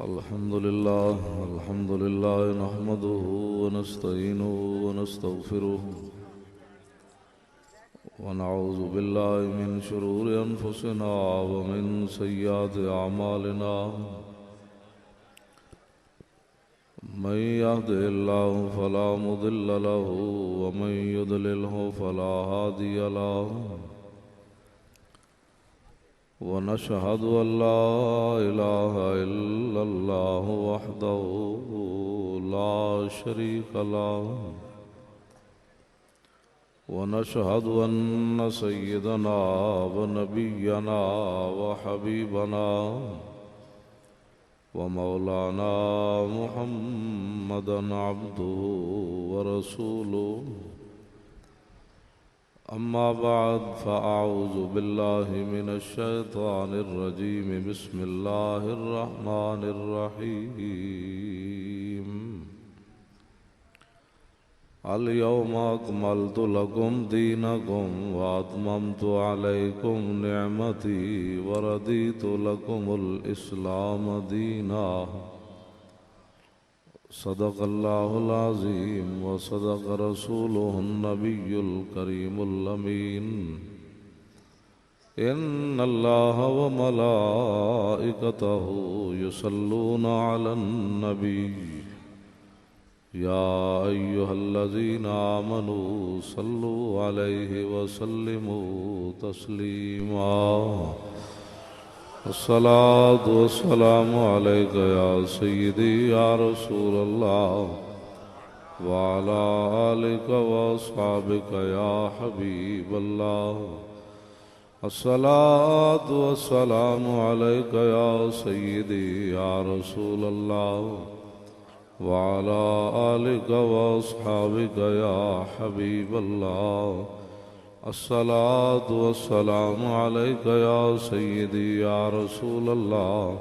الحمد لله نحمده ونستعينه ونستغفره ونعوذ بالله من شرور أنفسنا ومن سيئات أعمالنا من يهده الله فلا مضل له ومن يضلله فلا هادي له ونشهد أن لا إله إلا الله وحده لا شريك له ونشهد أن سيدنا ونبينا وحبيبنا ومولانا محمدا عبده ورسوله أما بعد فأعوذ بالله من الشيطان الرجيم بسم الله الرحمن الرحيم اليوم أكملت لكم دينكم وأتممت عليكم نعمتي ورضيت لكم الإسلام دينا صدق الله العظيم وصدق رسوله النبي الكريم الأمين إن الله وملائكته يصلون على النبي يا أيها الذين آمنوا صلوا عليه وسلموا تسليما الصلاة والسلام عليك يا سيدي يا رسول الله وعلى آلك وأصحابك يا حبيب الله الصلاة والسلام عليك يا سيدي يا رسول الله وعلى آلك وأصحابك يا حبيب الله الصلاة والسلام عليك يا سيدي يا رسول الله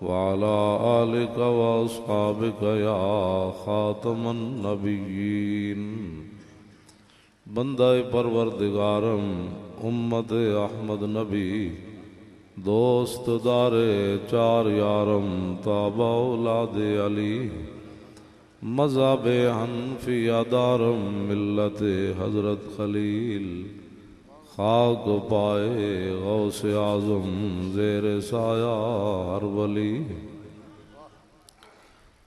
وعلى آلك وأصحابك يا خاتم النبيين بندہ پروردگارم امت احمد نبی دوست دار چار یارم تابع اولاد علی مذہب حنفیہ دارم ملت حضرت خلیل خاک پائے غوث اعظم زیر سایہ ہر ولی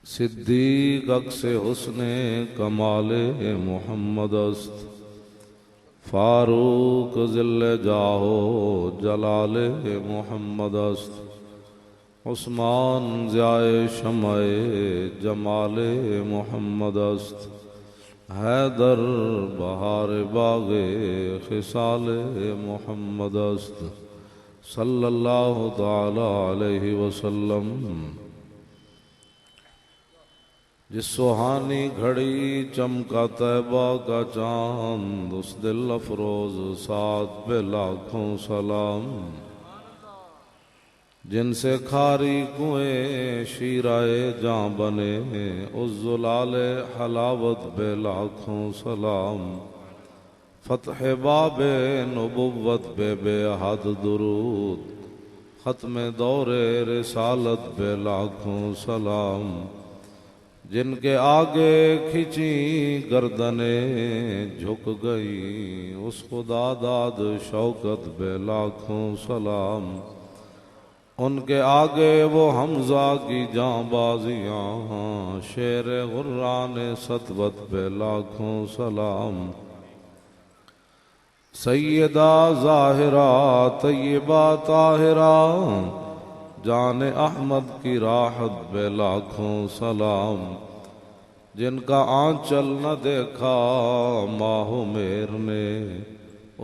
صدیق عکس حسن کمال محمد است فاروق ذل جاہو جلال محمد است عثمان ضیائے شمع جمال محمد است حیدر بہار باغ خصال محمد است صلی اللہ تعالی علیہ وسلم جس سہانی گھڑی چمکا طیبہ کا چاند اس دل افروز ساتھ پہ لاکھوں سلام جن سے کھاری کنویں شیرائے جاں بنے اس زلال حلاوت بے لاکھوں سلام فتح باب نبوت بے حد درود ختم دور رسالت بے لاکھوں سلام جن کے آگے کھچی گردنیں جھک گئی اس خدا داد شوکت بے لاکھوں سلام ان کے آگے وہ حمزہ کی جاں بازیاں شیر غران سطوت پہ لاکھوں سلام سیدہ ظاہرہ طیبہ طاہرہ جان احمد کی راحت پہ لاکھوں سلام جن کا آنچل نہ دیکھا ماہ میر نے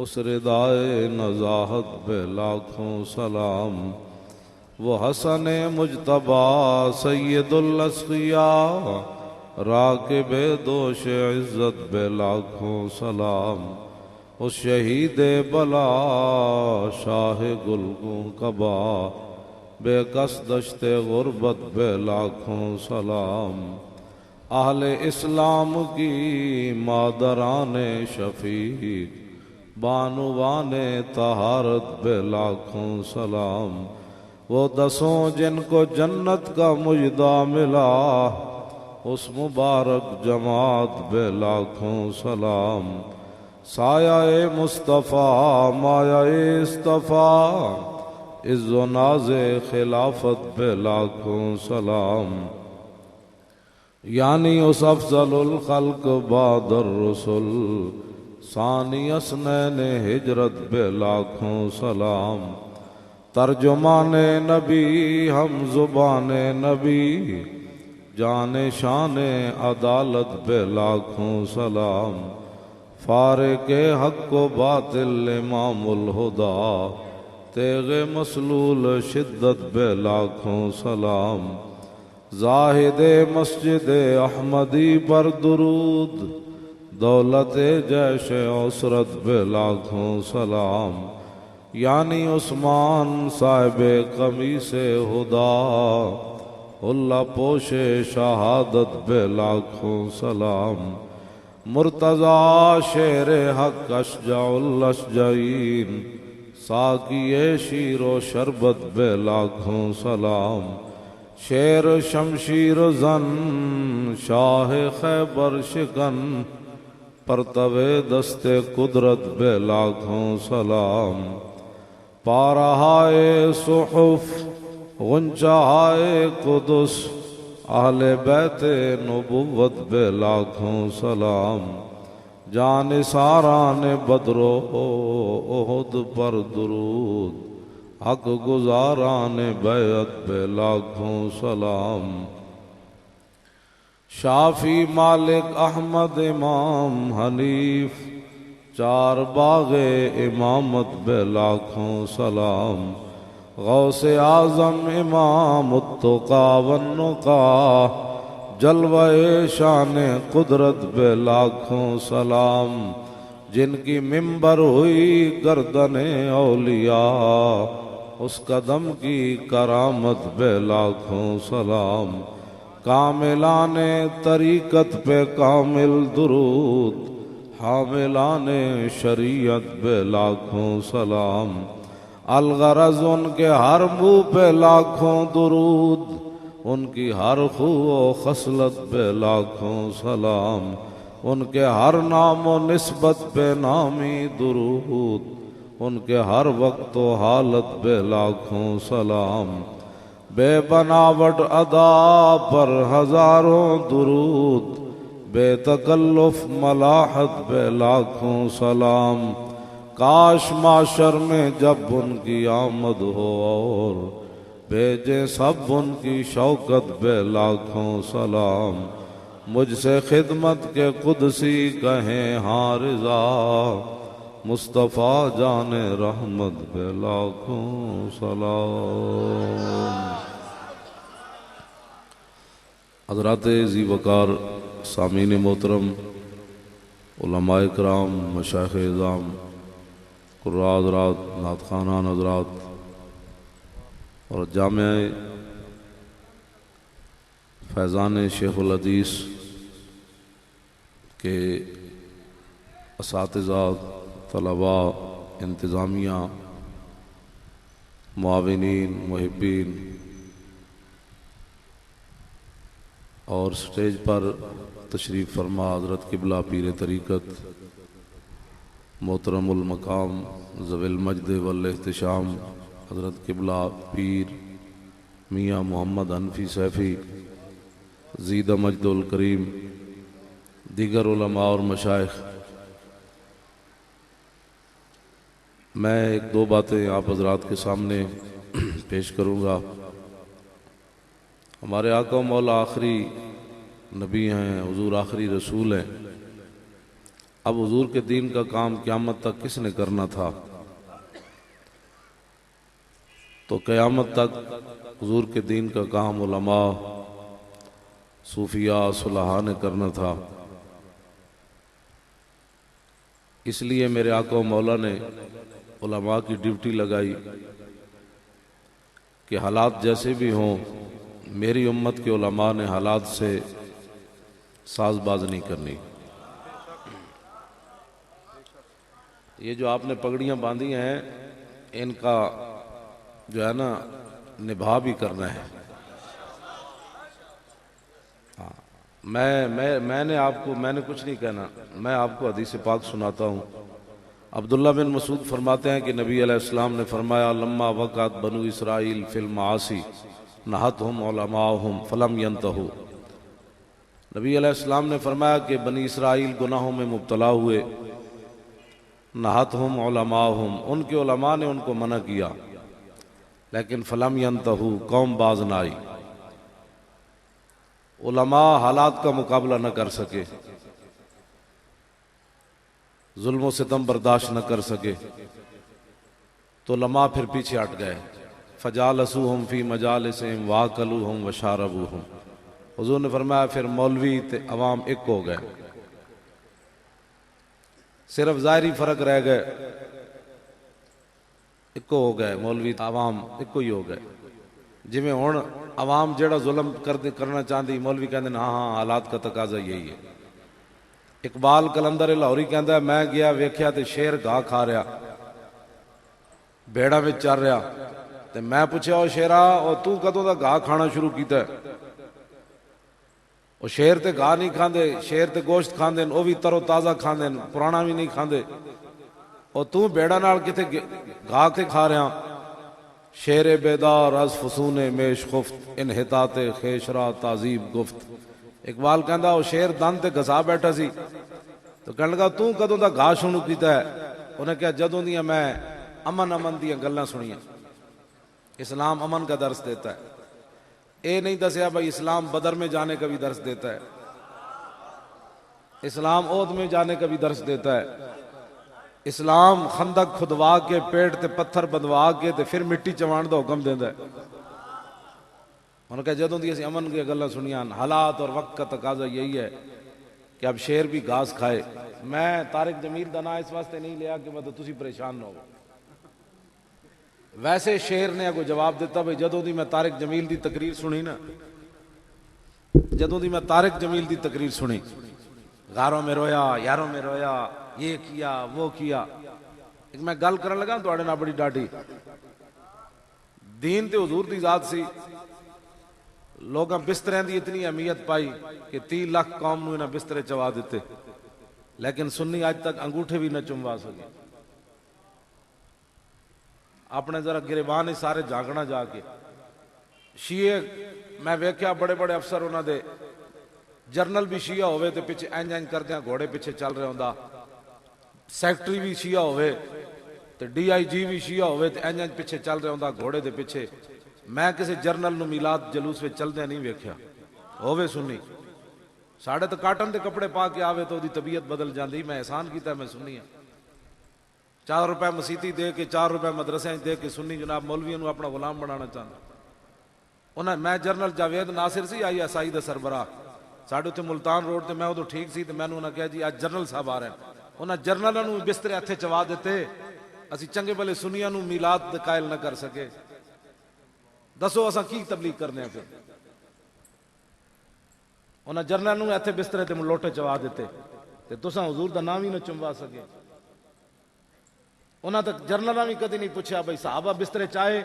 اس ردائے نزاہت پہ لاکھوں سلام وہ حسن مجتبی سید الاسقیاء راکب دوش عزت بے لاکھوں سلام اس شہید بلا شاہ گلگوں کبا بے کس دشت غربت بے لاکھوں سلام اہل اسلام کی مادران شفیق بانوان طہارت بے لاکھوں سلام وہ دسوں جن کو جنت کا مجدہ ملا، اس مبارک جماعت بے لاکھوں سلام۔ سایہ مصطفیٰ مایہ اصطفیٰ، عز و ناز خلافت بے لاکھوں سلام۔ یعنی اس افضل الخلق بعد الرسل، ثانی اثنین ہجرت بے لاکھوں سلام۔ ترجمان نبی ہم زبان نبی، جان شان عدالت بے لاکھوں سلام۔ فارق حق و باطل امام الہدا، تیغ مسلول شدت بے لاکھوں سلام۔ زاہد مسجد احمدی پر درود، دولت جیش عسرت بے لاکھوں سلام۔ یعنی عثمان صاحب قمیص ہدا، اللہ پوش شہادت بے لاکھوں سلام۔ مرتضی شیر حق اشجع الاشجعین، ساقی شیر و شربت بے لاکھوں سلام۔ شیر شمشیر زن شاہ خیبر شکن، پرتو دست قدرت بے لاکھوں سلام۔ پارہائے صحف غنچہائے قدس، اہل بیت نبوت بے لاکھوں سلام۔ جان ساران بدر و احد پر درود، حق گزاران بیعت بے لاکھوں سلام۔ شافی مالک احمد امام حنیف، چار باغ امامت بے لاکھوں سلام۔ غوث اعظم امام التقا والنقا، جلوہ شان قدرت بے لاکھوں سلام۔ جن کی ممبر ہوئی گردن اولیاء، اس قدم کی کرامت بے لاکھوں سلام۔ کاملان طریقت پہ کامل درود، حاملان شریعت بے لاکھوں سلام۔ الغرض ان کے ہر منہ پہ لاکھوں درود، ان کی ہر خو و خصلت پہ لاکھوں سلام۔ ان کے ہر نام و نسبت پہ نامی درود، ان کے ہر وقت و حالت پہ لاکھوں سلام۔ بے بناوٹ ادا پر ہزاروں درود، بے تکلف ملاحت پہ لاکھوں سلام۔ کاش معاشر میں جب ان کی آمد ہو اور بھیجیں سب ان کی شوکت بے لاکھوں سلام۔ مجھ سے خدمت کے قدسی کہیں ہاں رضا، مصطفیٰ جان رحمت بے لاکھوں سلام۔ حضرات ذی وقار سامعین محترم، علماء کرام، مشائخ اعظام، قراء حضرات، نعت خوانان حضرات اور جامعہ فیضان شیخ الحدیث کے اساتذہ، طلباء، انتظامیہ، معاونین، محبین اور سٹیج پر تشریف فرما حضرت قبلہ پیر طریقت محترم المقام ذوی المجد والاحتشام حضرت قبلہ پیر میاں محمد حنفی سیفی زید مجد الکریم، دیگر علماء اور مشائخ، میں ایک دو باتیں آپ حضرات کے سامنے پیش کروں گا۔ ہمارے آقا و مولا آخری نبی ہیں، حضور آخری رسول ہیں۔ اب حضور کے دین کا کام قیامت تک کس نے کرنا تھا؟ تو قیامت تک حضور کے دین کا کام علماء، صوفیاء، صلحاء نے کرنا تھا۔ اس لیے میرے آقا و مولا نے علماء کی ڈیوٹی لگائی کہ حالات جیسے بھی ہوں، میری امت کے علماء نے حالات سے ساز باز نہیں کرنی۔ یہ جو آپ نے پگڑیاں باندھی ہیں، ان کا جو ہے نا نبھا بھی کرنا ہے۔ میں نے کچھ نہیں کہنا، میں آپ کو حدیث پاک سناتا ہوں۔ عبداللہ بن مسعود فرماتے ہیں کہ نبی علیہ السلام نے فرمایا لما وقعت بنو اسرائیل فی المعاصی نہتہم علماؤہم فلم ینتہوا۔ نبی علیہ السلام نے فرمایا کہ بنی اسرائیل گناہوں میں مبتلا ہوئے، نہتہم علماؤہم، ان کے علماء نے ان کو منع کیا، لیکن فلم ینتہوا، قوم باز نہ آئی۔ علماء حالات کا مقابلہ نہ کر سکے، ظلم و ستم برداشت نہ کر سکے، تو علماء پھر پیچھے ہٹ گئے۔ فجالسوہم فی مجالسہم واکلوہم وشاربوہم، حضور نے فرمایا پھر مولوی تے عوام ایک ہو گئے، صرف ظاہری فرق رہ گئے، ایک ہو گئے، مولوی عوام ایک ہی ہو گئے۔ جی میں ہن عوام جڑا ظلم کرنا چاہتی، مولوی کہندے ہیں ہاں حالات کا تقاضا یہی ہے۔ اقبال کلندر لاہوری کہندا ہے میں گیا ویکھیا تے شیر گاہ کھا رہا، بھیڑاں وچ چر رہا، تے میں پوچھیا او شیرا او تو کدوں دا گاہ کھانا شروع کیتا ہے؟ او شیر تے گاہ نہیں کھاندے، شیر تے گوشت کھاندے، او بھی تر و تازہ کھاندے، پرانا بھی نہیں کھاندے، او تو بھیڑاں نال کتے گاہ تے کھا رہا؟ شیر بیدار از فسون میش خفت، انحطاط خیش را تعذیب گفت۔ اقبال کہندا او شیر دن تے گھسا بیٹھا سی، تو کہنے لگا تو کدوں دا گاہ شروع کیتا ہے؟ انہیں کہا جدوں دیاں میں امن دیاں گلاں سنیاں۔ اسلام امن کا درس دیتا ہے، اے نہیں دسیا بھائی اسلام بدر میں جانے کا بھی درس دیتا ہے، اسلام احد میں جانے کا بھی درس دیتا ہے، اسلام خندق کھدوا کے پیٹ تے پتھر بندوا کے تے پھر مٹی چوان دا حکم دیندا ہے۔ انہوں نے کہا جدوں دی اسی امن کی گلاں سنیاں، حالات اور وقت کا تقاضا یہی ہے کہ اب شیر بھی گھاس کھائے۔ میں طارق جمیل دا نام اس واسطے نہیں لیا کہ مطلب تسی پریشان نہ ہو، ویسے شیر نے اگو جواب دیتا بھئی جدوں دی میں طارق جمیل دی تقریر سنی نا، جدوں دی میں طارق جمیل دی تقریر سنی، غاروں میں رویا، یاروں میں رویا، یہ کیا وہ کیا۔ ایک میں گل کرن لگا تواڈے نال بڑی ڈاڈی، دین تے حضور دی ذات سی، لوگاں بستریں دی اتنی اہمیت پائی کہ 30 لاکھ قوم نو انہاں بسترے چوا دیتے، لیکن سنی آج تک انگوٹھے بھی نہ چموا سکے۔ اپنے ذرا گریبان سارے جاگنا جا کے شیعہ میں ویکھیا بڑے بڑے افسر انہاں دے جرنل بھی شیعہ ہوئے تے پیچھے اینج کردیاں گھوڑے پیچھے چل رہے ہوندا، سیکٹری بھی شیعہ ہوئے تے ڈی آئی جی بھی شیعہ ہوئے تے اینج پیچھے چل رہے ہوندا گھوڑے دے پیچھے۔ میں کسی جرنل نو میلاد جلوس وچ چلدے نہیں ویکھیا ہووے سنی، ساڑھے تو کاٹن دے کپڑے پا کے آوے تو دی طبیعت بدل جاندی۔ میں احسان کیتا میں سنی ہاں، 4 روپے مسیتی دے کے 4 روپے مدرسے دے کے سنی جناب مولویوں نو اپنا غلام بنانا چاہتا۔ انہاں میں general Javed Nasir C I S I دا سربراہ، ساڑھے تے ملتان روڈ تے میں ادو ٹھیک سی تے میں نے انہاں کہا جی آج جنرل صاحب آ رہے ہیں، انہاں جنرلاں نو بسترے ہتھے چوا دیتے، اسی چنگے بھلے سنیاں نو میلاد دے قائل نہ کر سکے، دسو اساں کی تبلیغ کرنے ہیں؟ پھر انہاں جنرلاں نو ہتھے بسترے تے لوٹے چوا دیتے تے تساں حضور دا نام ہی نہ چموا سکے۔ انہاں تک جرنلاں بھی کدی نہیں پوچھا بھائی صحابہ بسترے چاہے،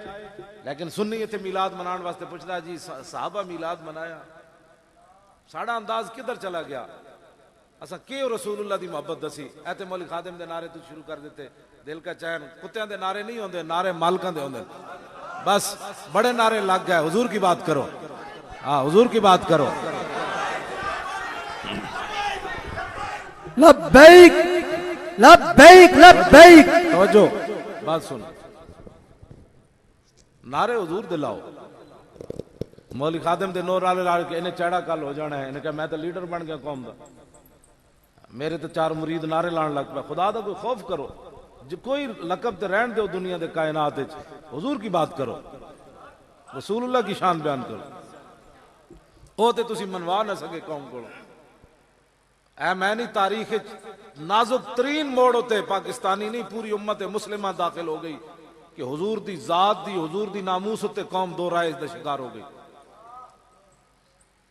لیکن سنی اتنے میلاد منان واسطے پوچھتا جی صحابہ میلاد منایا۔ ساڑا انداز کدھر چلا گیا؟ اساں کیوں رسول اللہ دی محبت دسی؟ ایتے مولی خادم دے نعرے تو شروع کر دیتے، دل کا چین کتیاں دے نعرے نہیں ہوندے، نعرے مالکاں دے ہوندے، بس بڑے نعرے لگ گئے۔ حضور کی بات کرو، ہاں حضور کی بات کرو۔ لبیک لبیک لبیک، توجہ بات سن، نعرے حضور دلاؤ۔ مولی خادم دے نور والے لال کے انہیں چیڑا کل ہو جانا ہے، انہیں کہا میں تو لیڈر بن گیا قوم دا، میرے تو 4 مرید نعرے لان لگ پہ۔ خدا دا کوئی خوف کرو، جو کوئی لقب تے رہن دے دنیا دے کائنات وچ، حضور کی بات کرو، رسول اللہ کی شان بیان کرو۔ او تے تسی منوا نہ سکے قوم کو۔ اے میں نہیں تاریخ نازک ترین موڑ ہوتے پاکستانی نہیں پوری امت مسلمہ داخل ہو گئی کہ حضور دی ذات دی، حضور دی ناموس ہوتے قوم دو رائے دا شکار ہو گئی۔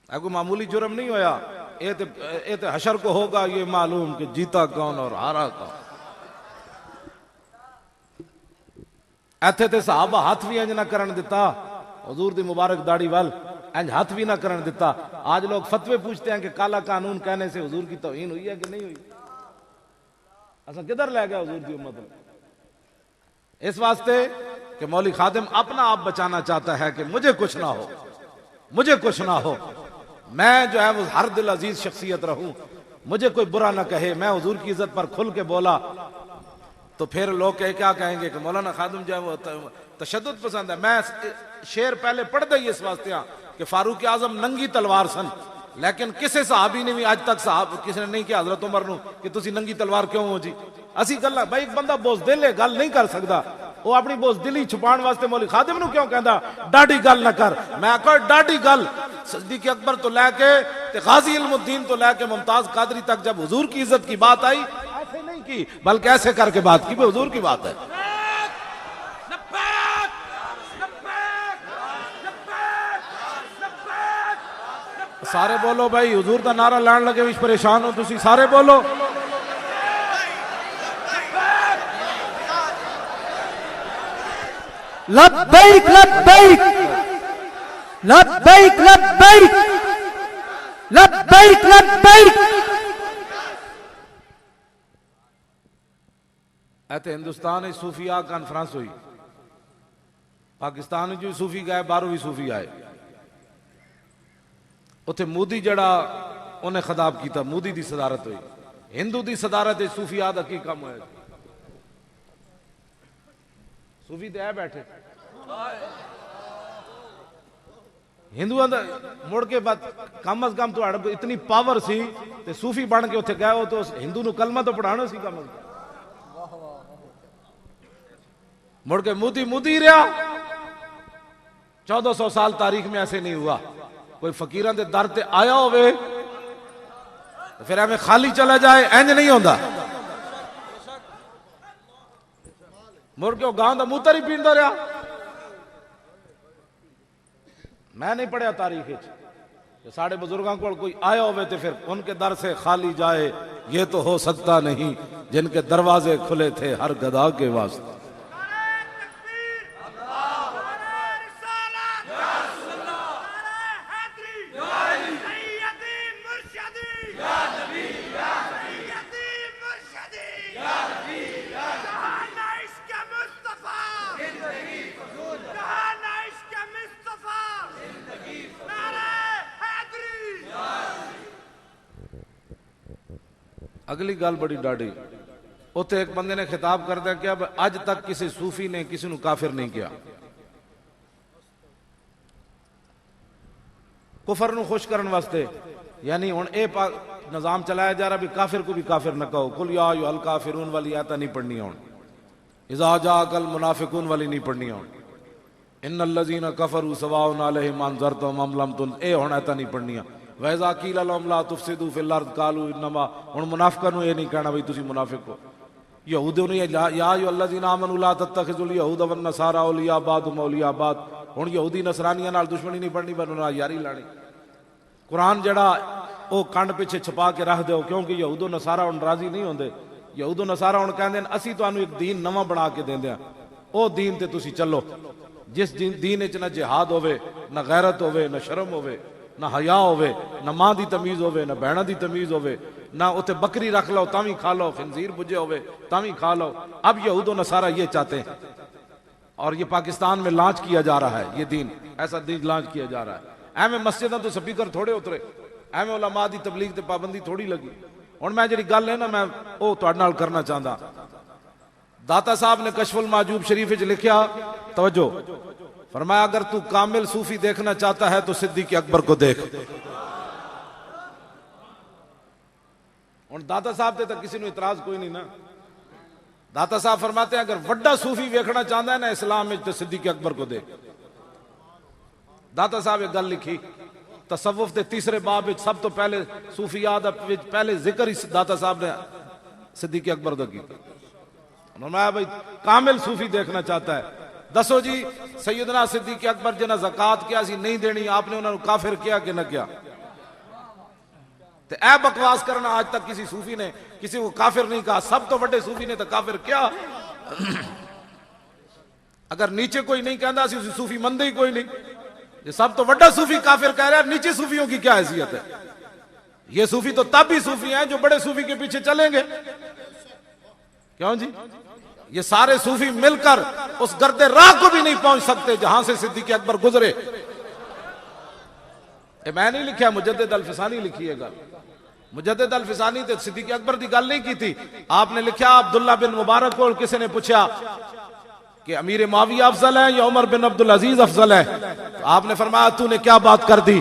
اے کوئی معمولی جرم نہیں ہویا، اے تے حشر کو ہوگا یہ معلوم کہ جیتا کون اور ہارا کون۔ ایتھے تے صحابہ ہاتھ بھی انج نہ کرن دیتا، حضور دی مبارک داڑھی وال انج ہاتھ بھی نہ کرن دیتا. آج لوگ فتوے پوچھتے ہیں کہ کالا قانون کہنے سے حضور کی توہین ہوئی ہے کہ نہیں ہوئی. اصل کدھر لے گیا حضور دی امت نے. اس واسطے کہ مولوی خادم اپنا آپ بچانا چاہتا ہے کہ مجھے کچھ نہ ہو, مجھے کچھ نہ ہو, میں جو ہے وہ ہر دل عزیز شخصیت رہوں, مجھے کوئی برا نہ کہے. میں حضور کی عزت پر کھل کے بولا تو پھر لوگ کیا کہیں گے کہ مولانا خادم جو ہے وہ تشدد پسند ہے. میں شعر پہلے پڑھ دئی اس واسطے کہ فاروق اعظم ننگی تلوار سن, لیکن کسی صحابی نے بھی اج تک کسی نے نہیں کیا حضرت عمر نو کہ تسی ننگی تلوار کیوں ہو جی. اسی گل بھائی ایک بندہ بوزدل ہے, گل نہیں کر سکتا, وہ اپنی بوزدلی چھپان واسطے مولوی خادم نو کیوں کہندا ڈاڈی گل نہ کر. میں آکھا ڈاڈی گل صدیق اکبر تو لے کے تے غازی علم الدین تو لے کے ممتاز قادری تک جب حضور کی عزت کی بات آئی ایسے نہیں کی بلکہ ایسے کر کے بات کی بھی حضور کی بات ہے. سارے بولو بھائی, حضور دا نعرہ لان لگے وچ پریشان ہو تسی, سارے بولو. لبیک لبیک لبیک لبیک لبیک لبیک. ایتے ہندوستان میں صوفیاء کانفرنس ہوئی, پاکستان جو صوفی گئے, باہروں بھی صوفی آئے. اتھے مودی جڑا انہیں خطاب کیتا, مودی دی صدارت ہوئی. ہندو دی صدارت صوفیاء دا کی کام ہوئے. صوفی تے آئے بیٹھے, ہندوؤں دا مڑ کے بعد کم از کم تو اتنی پاور سی تے صوفی بن کے اتھے گئے ہو تو ہندو نو کلمہ تو پڑھانا سی کم از کم. مڑ کے مودی رہا. 1400 سال تاریخ میں ایسے نہیں ہوا. کوئی فقیران دے در تے آیا ہوئے پھر ہمیں خالی چلا جائے, اینج نہیں ہوندا. مڑ کے وہ گاؤں دا موتر ہی پیندا رہا. میں نہیں پڑھیا تاریخ کہ ساڑھے بزرگاں کو کوئی آیا ہوئے تو پھر ان کے در سے خالی جائے. یہ تو ہو سکتا نہیں جن کے دروازے کھلے تھے ہر گدھا کے واسطے. اگلی گل بڑی ڈاڑی, اتنے ایک بندے نے خطاب کر دیا کہ اب اج تک کسی صوفی نے کسی نو کافر نہیں کیا. کفر نو خوش کرن واسطے, یعنی ہن اے نظام چلایا جا رہا بھی کافر کو بھی کافر نہ کہو. قل یا ایھا الکافرون والی آیت نہیں پڑھنی ہون, اذا جاءک المنافقون والی نہیں پڑھنی ہون, ان الذین کفروا سواء علیہم انذرتہم ام لم تنذرہم, اے ہن آیت نہیں پڑھنی. وَإِذَا قِيلَ لَهُمْ لَا تُفْسِدُوا فِي الْأَرْضِ قَالُوا إِنَّمَا, ہن منافقاں نو یہ نہیں کہنا بھئی تسی منافق ہو. یہودیوں نے یا ایھا الذین آمنوا لا تتخذوا اليهود والنصارى اولیاء بعضهم اولیاء بعض, ہن یہودی نصرانیاں نال دشمنی نہیں بننی پر انہاں یاری لانی. قرآن جڑا او کنڈ پیچھے چھپا کے رکھ دیو, کیونکہ یہود و نصارہ ہن راضی نہیں ہوندے. یہود و نصارہ ہن کہندے ہیں اسی تانوں ایک دین نواں بنا کے دیندے ہیں, او دین تے تسی چلو جس دین وچ نہ جہاد ہوے, نہ غیرت ہوے, نہ شرم ہوے, نہ حیا ہوے, نہ ماں دی تمیز ہوے, نہ بہناں دی تمیز ہوے, نہ اتنے بکری رکھ لو تاں وی کھا لو, خنزیر بجے ہوے تاں وی کھا لو. اب یہود و نصارہ یہ چاہتے ہیں, اور یہ پاکستان میں لانچ کیا جا رہا ہے. یہ دین ایسا دین لانچ کیا جا رہا ہے. ایویں مسجداں تو سپیکر تھوڑے اترے, ایویں علماء دی تبلیغ تے پابندی تھوڑی لگی. ہن میں جڑی گل ہے نا میں او تہاڈے نال کرنا چاہندا. داتا صاحب نے کشف المعجوب شریف وچ لکھیا, توجہ فرمایا اگر تو کامل صوفی دیکھنا چاہتا ہے تو صدیق اکبر کو دیکھ. اور داتا صاحب تے تو کسی نے اعتراض کوئی نہیں نا. داتا صاحب فرماتے ہیں اگر وڈا صوفی ویکھنا چاہتا ہے نا اسلام میں تو صدیق اکبر کو دیکھ. داتا صاحب ایک گل لکھی تصوف دے تیسرے باب وچ, سب تو پہلے صوفیات وچ پہلے ذکر اس داتا صاحب نے صدیق اکبر دا کیتا. فرمایا بھائی کامل صوفی دیکھنا چاہتا ہے, دسو جی سیدنا صدیق اکبر جنہ زکات کیا سی نہیں دینی, آپ نے انہوں نے کافر کیا کہ نہ کیا؟ تے اے بکواس کرنا آج تک کسی صوفی نے کسی کو کافر نہیں کہا. سب تو بڑے صوفی نے تو کافر کیا. اگر نیچے کوئی نہیں کہندا سی صوفی مندے ہی کوئی نہیں. یہ سب تو بڑا صوفی کافر کہہ رہا ہے، نیچے صوفیوں کی کیا حیثیت ہے؟ یہ صوفی تو تب بھی صوفی ہیں جو بڑے صوفی کے پیچھے چلیں گے. کیوں جی؟ یہ سارے صوفی مل کر اس گرد راہ کو بھی نہیں پہنچ سکتے جہاں سے صدیق اکبر گزرے. میں نہیں لکھا، مجدد الفسانی لکھی ہے گل. مجدد الفسانی تو صدیق اکبر دی گل نہیں کی تھی. آپ نے لکھا عبداللہ بن مبارک کو کسی نے پوچھا کہ امیر معاویہ افضل ہے یا عمر بن عبدالعزیز افضل ہے؟ تو آپ نے فرمایا تو نے کیا بات کر دی؟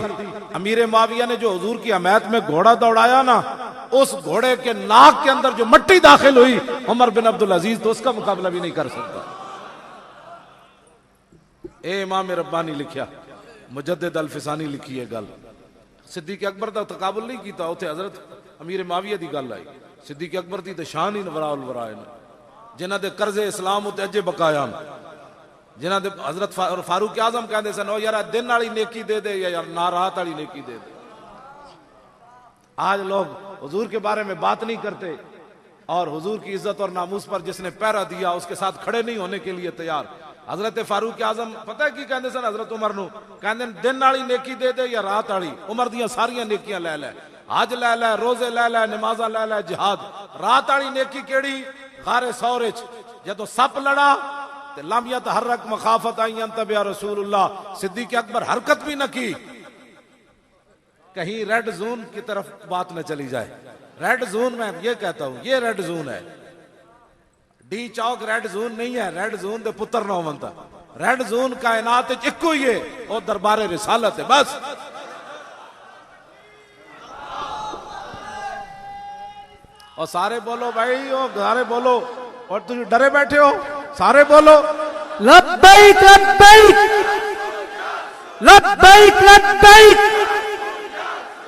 امیر معاویہ نے جو حضور کی حمایت میں گھوڑا دوڑایا نا، اس گھوڑے کے ناک کے اندر جو مٹی داخل ہوئی، عمر بن عبدالعزیز تو اس کا مقابلہ بھی نہیں کر سکتا. اے امام ربانی لکھیا، مجدد الفسانی لکھی ہے گل. صدیق اکبر دا تقابل نہیں کیتا، اوتھے حضرت امیر معاویہ دی گل آئی. صدیق اکبر دی تے شان ہی وراء الورائے نے، جنہ دے قرض اسلام تے اجے بقایا، جنہ دے حضرت فاروق اعظم کہندے سن او یار دن والی نیکی دے دے یا یار رات والی نیکی دے دے. آج لوگ حضور کے بارے میں بات نہیں کرتے اور حضور کی عزت اور ناموس پر جس نے پہرا دیا اس کے ساتھ کھڑے نہیں ہونے کے لیے تیار. حضرت فاروق اعظم پتہ ہے کی کہندے سن حضرت عمر نو؟ کہندے دن والی نیکی دے دے یا رات والی. عمر دیاں ساریاں نیکیاں لے لے، حج لے لے، روزے لے لے، نمازاں لے لے، جہاد. رات والی نیکی کیڑی؟ غار ثور وچ جدوں سپ لڑا تے لم یتحرک مخافت ان ينتبه رسول اللہ، صدیق اکبر حرکت بھی نہ کی کہیں ریڈ زون کی طرف بات نہ چلی جائے. ریڈ زون میں یہ کہتا ہوں، یہ ریڈ زون ہے. ڈی چوک ریڈ زون نہیں ہے، ریڈ زون دے پتر نہ ہوتا. ریڈ زون کائنات اکو ہی ہے، وہ دربار رسالت ہے بس. اور سارے بولو بھائی، اور سارے بولو، اور تم ڈرے بیٹھے ہو، سارے بولو لبیک لبیک لبیک لبیک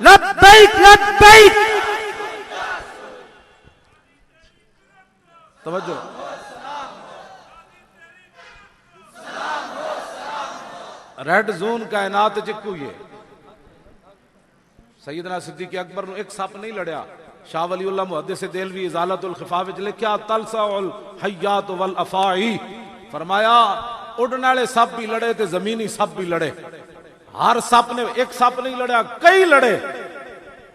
لبیک لبیک. توجہ. ریڈ زون کائنات چکو یہ. سیدنا صدیق اکبر نو ایک سپ نہیں لڑیا. شاہ ولی اللہ محدث دہلوی ازالت الخفا وچ لکھیا تلسع الحیات والافاعی، فرمایا اڑنے والے سپ بھی لڑے تے زمینی سپ بھی لڑے. ہر سپ نے ایک سپ نہیں لڑیا، کئی لڑے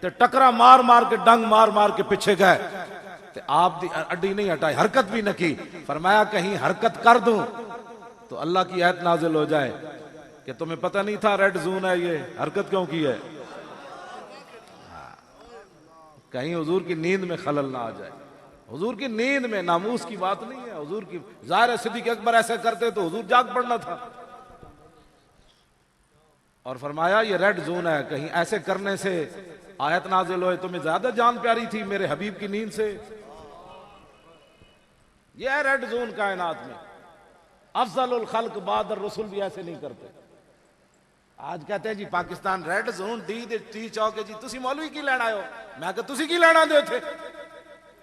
تے ٹکرا مار مار کے ڈنگ مار مار کے پیچھے گئے تے آپ دی اڈی نہیں ہٹائی، حرکت بھی نہ کی. فرمایا کہیں حرکت کر دوں تو اللہ کی آیت نازل ہو جائے کہ تمہیں پتہ نہیں تھا ریڈ زون ہے، یہ حرکت کیوں کی ہے؟ کہیں حضور کی نیند میں خلل نہ آ جائے. حضور کی نیند میں ناموس کی بات نہیں ہے. حضور کی ظاہر ہے صدیق اکبر ایسے کرتے تو حضور جاگ پڑنا تھا. اور فرمایا یہ ریڈ زون ہے، کہیں ایسے کرنے سے آیت نازل ہوئے تمہیں زیادہ جان پیاری تھی میرے حبیب کی نیند سے. یہ ہے ریڈ زون کائنات میں. افضل الخلق بعد الرسل بھی ایسے نہیں کرتے. آج کہتے ہیں جی پاکستان ریڈ زون ٹی چوک ہے جی. تسی مولوی کی لینا آئے ہو؟ میں کہ تسی کی لینا دے تھے؟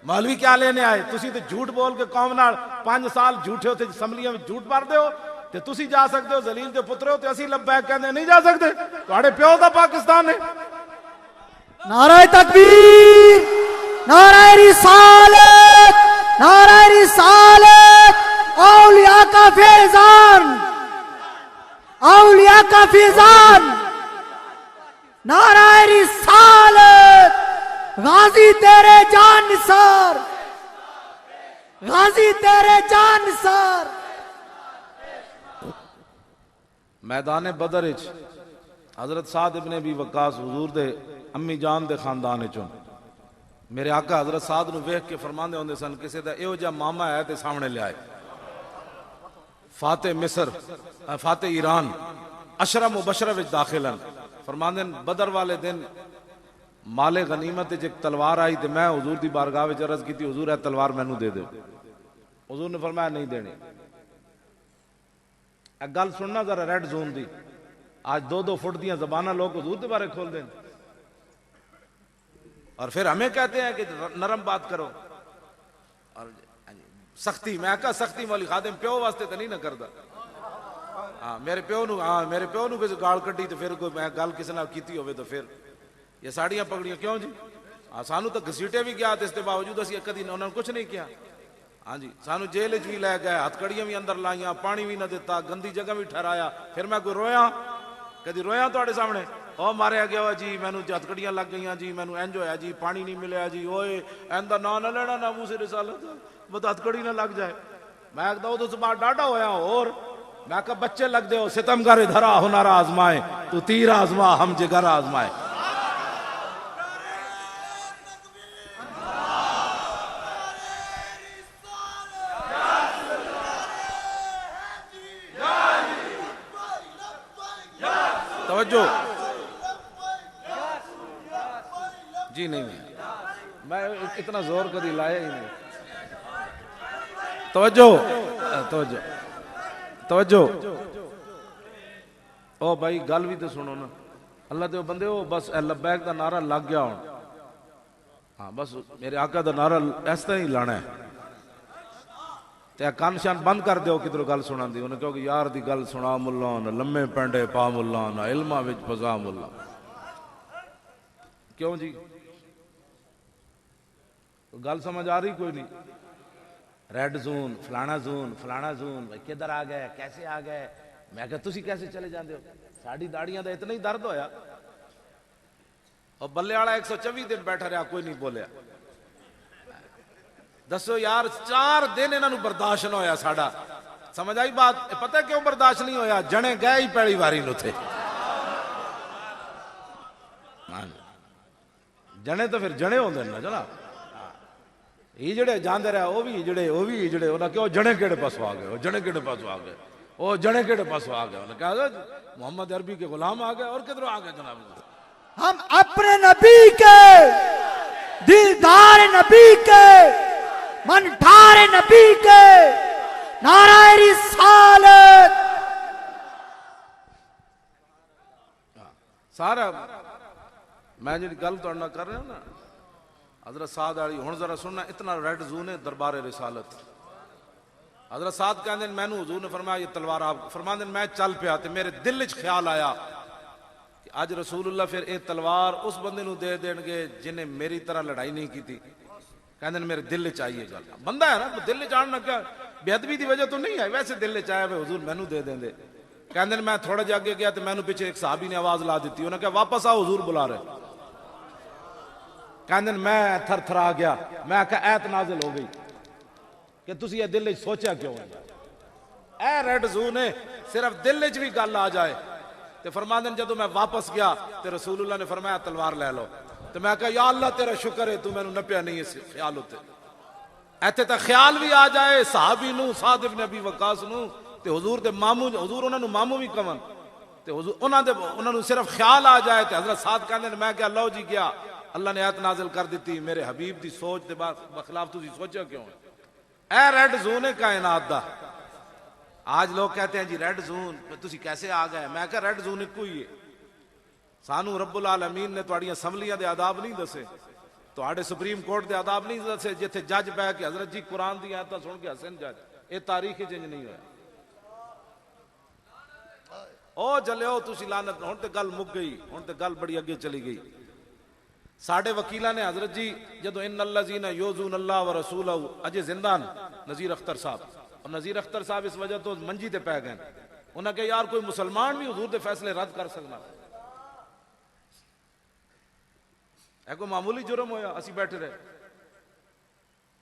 مولوی کیا لینے آئے؟ تسی تو جھوٹ بول کے قوم نال 5 سال جھوٹے ہوتے اسمبلیاں میں جھوٹ مار دے ہو تے تسی جا سکتے ہو، ذلیل دے پترے ہو تے اسی لبیک کہندے نہیں جا سکتے. تہاڈے پیو دا پاکستان ہے. نعرہ تکبیر، نعرہ رسالت، نعرہ رسالت، اولیاء کا فیضان، اولیاء کا فیضان، نعرہ رسالت. غازی تیرے جان نثار، غازی تیرے جان نثار. میدان بدر وچ حضرت سعد ابن ابی وقاص حضور دے امی جان دے خاندان وچوں میرے آقا حضرت سعد نو ویکھ کے فرماندے ہوندے سن کسے دا ایہو جا ماما ہے تے سامنے لے آئے. فاتح مصر، فاتح ایران، عشرہ مبشرہ وچ داخلن. فرماندے بدر والے دن مال غنیمت وچ ایک تلوار آئی تے میں حضور دی بارگاہ وچ عرض کیتی حضور اے تلوار مینوں دے دیو. حضور نے فرمایا نہیں دینی. اے گل سننا ذرا ریڈ زون دی. آج 2 فٹ دیاں زباناں لوگ حضور دے بارے کھول دیں اور پھر ہمیں کہتے ہیں کہ نرم بات کرو اور سختی. میں کہا سختی والی خادم پیو واسطے تو نہیں نہ کردا. میرے پیو نو کسی گال کڈی تو پھر کوئی میں گل کسی نال کیتی ہوئے تو پھر یہ ساڑیاں پگڑیاں کیوں جی؟ سانو تو گھسیٹے بھی گیا اس کے باوجود اسی کدی انہوں نے کچھ نہیں کیا. ہاں جی سانو جیل بھی لے گئے، ہتھ کڑیاں بھی اندر لائیاں، پانی بھی نہ دیتا، گندی جگہ بھی ٹھہرایا. پھر میں کوئی رویا؟ کدی رویا تواڈے سامنے او ماریا گیا جی مینوں ہتکڑیاں لگ گئیاں جی مینوں انج ہویا جی پانی نہیں ملیا جی اوئے ایندا نام نہ لینا ناموس رسالت مت ہتکڑی نہ لگ جائے میں کہتا وہ تو بعد ڈاڈا ہویا اور میں کہا بچے لگ دے ہو ستمگر دھرا ہنر آزمائے تو تیر آزما ہم جگر آزمائے توجہ جی نہیں میں اتنا زور کبھی لایا ہی نہیں توجہ توجہ توجہ او بھائی گل بھی تو سنو نا اللہ دے بندے ہو بس اے لبیک دا نعرہ لگ گیا ہوں ہاں بس میرے آقا دا نعرہ اس طرح ہی لانا ہے تے کان شان بند کر دیو کدھر گل سنا دی انہیں کہو کہ یار دی گل سنا ملا نہ لمے پینڈے پا ملا نہ علماں وچ فضا ملا کیوں جی گل سمجھ آ رہی کوئی نہیں ریڈ زون فلانا زون کدھر آ گئے کیسے آ گئے میں کہا تسی کیسے چلے جاندے ہو ساڑی داڑیاں دا اتنا ہی درد ہویا اور بلے والا 124 دن بیٹھا رہا کوئی نہیں بولیا دسو یار 4 دن انہاں نوں برداشت نہ ہویا ساڈا سمجھ آئی بات پتہ کیوں برداشت نہیں ہویا جنے گئے ہی پہلی واری نو تھے جنے تو پھر جنے ہوندے نا جناب یہ جڑے جاندے رہے وہ بھی جڑے انہاں کہو جنے کیڑے پاسوں آ گئے وہ جنے کیڑے پاسوں آ گئے وہ جنے کیڑے پاسوں آ گئے انہوں نے کہا محمد عربی کے غلام آ گئے اور کدھر آ گئے جناب ہم اپنے نبی کے دلدار نبی کے منٹھار نبی کے نعرہ رسالت سارا میں جی گل تو کر رہا ہوں نا حضرت سعد علی ہن ذرا سننا اتنا ریڈ زون ہے دربار رسالت حضرت سعد کہندے میں نو حضور نے فرمایا یہ تلوار آپ فرماندے میں چل پیا تے میرے دل وچ خیال آیا کہ اج رسول اللہ پھر اے تلوار اس بندے نو دے دین گے جنہیں میری طرح لڑائی نہیں کیتی کہندے میرے دل وچ آئی ہے گل بندہ ہے نا دل وچ آنا کیا بے ادبی دی وجہ تو نہیں ہے ویسے دل وچ آیا حضور مینوں دے دیندے کہندے میں تھوڑا جا اگے گیا تے مینوں پیچھے ایک صحابی نے آواز لا دتی انہوں نے کہا واپس آؤ حضور بلا رہے کہندے میں تھر تھر آ گیا میں کہا ایت نازل ہو گئی کہ تسی یہ دل وچ سوچیا کیوں ہے اے ریڈ زون ہے صرف دل وچ بھی گل آ جائے تے فرماندے جدوں میں واپس گیا تے رسول اللہ نے فرمایا تلوار لے لو تے میں کہا یا اللہ تیرا شکر ہے تو مینوں نپیا نہیں اس خیال ہوتے ایتھے تے خیال بھی آ جائے صحابی نو سعد بن ابی وقاص نو تے حضور دے ماموں حضور انہاں نو ماموں بھی کون تے حضور انہاں نو صرف خیال آ جائے تے حضرت سعد کہندے میں کہ اللہ جی گیا اللہ نے آیت نازل کر دیتی میرے حبیب دی سوچ دے بخلاف تسی سوچیا کیوں اے ریڈ زون ہے کائنات دا آج لوگ کہتے ہیں جی ریڈ زون تسی کیسے آ گئے میں کہا ریڈ زون ایک ہی ہے سانو رب العالمین نے تواڈیاں اسمبلیاں دے آداب نہیں دسے تواڈے سپریم کورٹ دے آداب نہیں دسے جتھے جج بہ کے حضرت جی قرآن دی آیتاں سن کے ہسن جج اے تاریخ وچ نہیں ہویا او جلیو تسی لعنت ہن تے گل مک گئی ہن تے گل بڑی اگے چلی گئی ساڈے وکیلاں نے حضرت جی جدو ان الذین یؤذون اللہ ورسولہ اجے زندہ نذیر اختر صاحب اور نذیر اختر صاحب اس وجہ تو منجی تے پہ گئے انہاں کہ یار کوئی مسلمان بھی حضور دے فیصلے رد کر سکنا اے کوئی معمولی جرم ہویا اسی بیٹھے رہے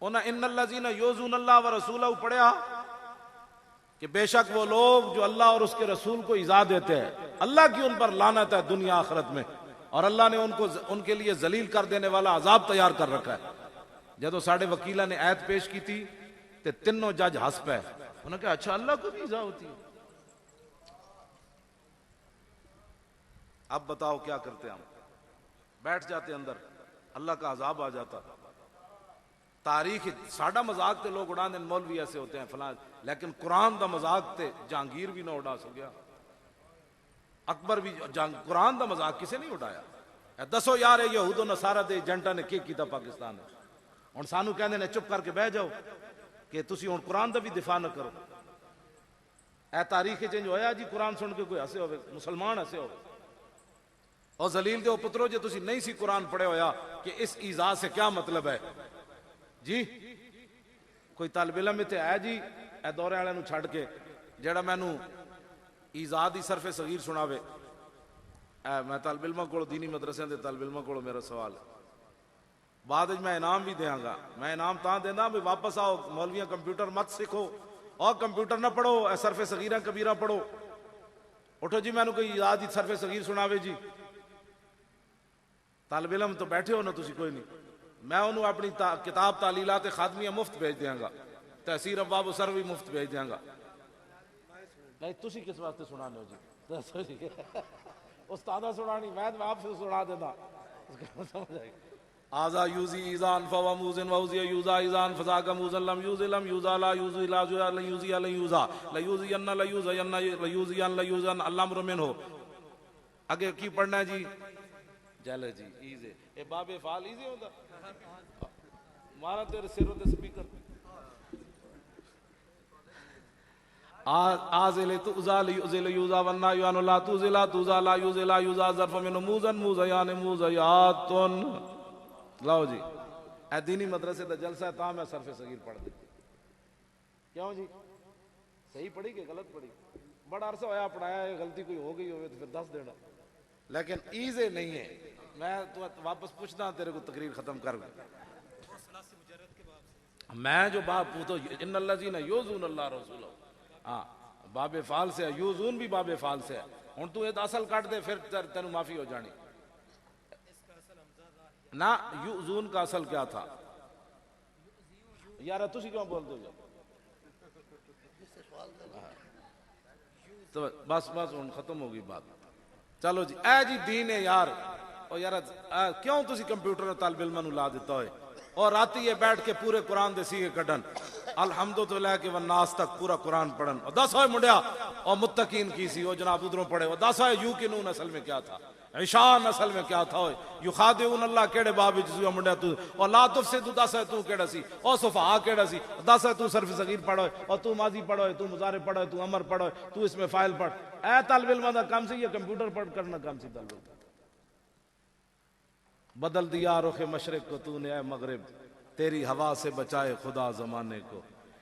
انہاں ان الذین یؤذون اللہ ورسولہ پڑھیا کہ بے شک وہ لوگ جو اللہ اور اس کے رسول کو ایذا دیتے ہیں اللہ کی ان پر لعنت ہے دنیا آخرت میں اور اللہ نے ان کے لیے ذلیل کر دینے والا عذاب تیار کر رکھا ہے جدو ساڑھے وکیلہ نے آیت پیش کی تھی تے تینوں جج ہنس پے انہوں نے کہا اچھا اللہ کو بھی ایذا ہوتی ہے اب بتاؤ کیا کرتے ہم بیٹھ جاتے اندر اللہ کا عذاب آ جاتا تاریخ ساڑھا مذاق تے لوگ اڑا دیں مولوی ایسے ہوتے ہیں فلاں لیکن قرآن دا مذاق تے جہانگیر بھی نہ اڑا سو گیا اکبر بھی قرآن دا مذاق کسے نہیں اٹھایا دسو یار یہود و نصارہ دے ایجنٹا نے کی کیتا پاکستان ہے ہن سانو کہندے نے چپ کر کے بہ جاؤ کہ تسی ہن قرآن دا بھی دفاع نہ کرو اے تاریخ چینج ہویا جی قرآن سن کے کوئی ہسے ہوئے مسلمان ہسے ہوئے اور ذلیل دے پترو جے تسی نہیں سی قرآن پڑھے ہویا کہ اس ایذا سے کیا مطلب ہے جی کوئی طالب علم تے آیا جی اے دورے والے نو چھڈ کے جیڑا مینوں ایذا دی صرف صغیر سناوے میں طالب علموں کو دینی مدرسے دے طالب علموں کو میرا سوال ہے، بعد میں انعام بھی دیاں گا، میں انعام تاں دینا بھی واپس آؤ، مولویاں کمپیوٹر مت سیکھو اور کمپیوٹر نہ پڑھو، صرف صغیرہ کبیرہ پڑھو۔ اٹھو جی میں نے کوئی یاد ہی صرف صغیر سناوے جی، طالب علم تو بیٹھے ہو نا تسی کوئی نہیں، میں انہوں اپنی کتاب تعلیلات خادمیہ مفت بھیج دیاں گا، تحصیر ابواب و سروی مفت بھیج دیاں گا۔ نہیں تسی کس واسطے سنانے ہو جی؟ استادہ سنانی میں آپ سے سنا دینا، سمجھ آئی؟ آزا یوزی ایزان فوا موزن ووزی یوزا ایزان فزاکا موزن لم یوزی لم یوزا لا یوزی لا یوزا لا یوزی لا یوزا لا یوزی ان لا یوزا ان لا یوزی ان لا یوزا اللہ مرمن ہو۔ اگے کی پڑھنا ہے جی؟ چلے جی ایزے اے باب فعال ایزے ہوتا مارا تیرے سر ہوتے سپیکر آزل توزا لیوزل یوزا وننا یوانو لا توزی لا توزا لا یوزی لا یوزا ظرف من موزن موزیان موزیاتن۔ لاؤ جی اے دینی مدرسے دا جلسہ ہے تاں میں صرف صغیر پڑھ دیتی، کیوں جی؟ صحیح پڑھی کہ غلط پڑھی؟ بڑا عرصہ ہویا پڑھایا ہے، غلطی کوئی ہو گئی ہوئے تو پھر دس دینا، لیکن ایزے نہیں ہے۔ میں تو واپس پوچھتا ہوں تیرے کو تقریر ختم کر گیا، میں جو باب پوچھو ان الذین یؤذون اللہ رسولہ، ہاں باب فعال سے ہے، یوزون بھی باب فعال سے ہے، ہن تو یہ اصل کٹ دے پھر تینوں معافی ہو جانی۔ نہ یؤذون کا اصل کیا تھا یار؟ تسی کیوں بول دو؟ تو بس ہن ختم ہوگی بات، چلو جی اے جی دین ہے یار۔ اور یار کیوں تسی کمپیوٹر میں طالب علماں نو لا دیتا ہوئے اور راتی یہ بیٹھ کے پورے قرآن دے سیگے کڈن الحمد تو لے کے والناس تک پورا قرآن پڑھن، اور دس ہوئے منڈیا اور متقین کی سی وہ جناب ادھروں پڑھے، اور دس ہوئے یوقنون اصل میں کیا تھا، عشان اصل میں کیا تھا ہوئے، یخادعون اللہ کیڑے باب جزویا منڈیا تو، اور لا تفسدو دس ہے تو کیڑا سی، اور صفحہ کیڑا سی، دس ہے تو صرف صغیر پڑھو اور تو ماضی پڑھو، تو مضارع پڑھو، تو امر پڑھو، تو اس میں فاعل پڑھ۔ اے طالب علم دا کام سی، یہ کمپیوٹر پڑھ کرنا کام سی طالب علم۔ بدل دیا رخ مشرق کو تو نے اے مغرب، تیری ہوا سے بچائے خدا زمانے کو،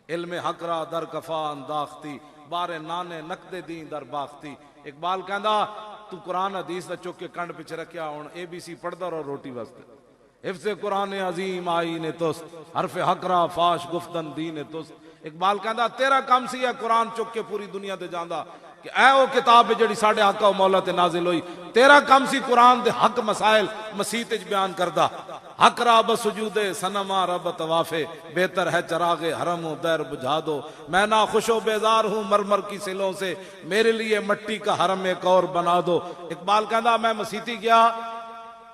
علم حق را در کفا انداختی، بارے نانے نقد دین در باختی۔ اقبال کہندا تو قرآن حدیث دا چک کے کنڈ پچھ رکھیا ہون ABC پڑھدا رہو روٹی واسطے، حفظ قرآن عظیم آئین توست، حرف حق را فاش گفتن دین توست۔ اقبال کہندا تیرا کام سی ہے قرآن چک کے پوری دنیا تے جاندا کہ اے او کتاب جڑی ساڈے آقا و مولا تے نازل ہوئی، تیرا کام سی قرآن دے حق مسائل مسیح تے بیان کردا، حق را بسجود صنما رب طوافے، بہتر ہے چراغ حرم و دیر بجھا دو، میں نا خوش و بیزار ہوں مرمر کی سلوں سے، میرے لیے مٹی کا حرم ایک اور بنا دو۔ اقبال کہندا میں مسیتی گیا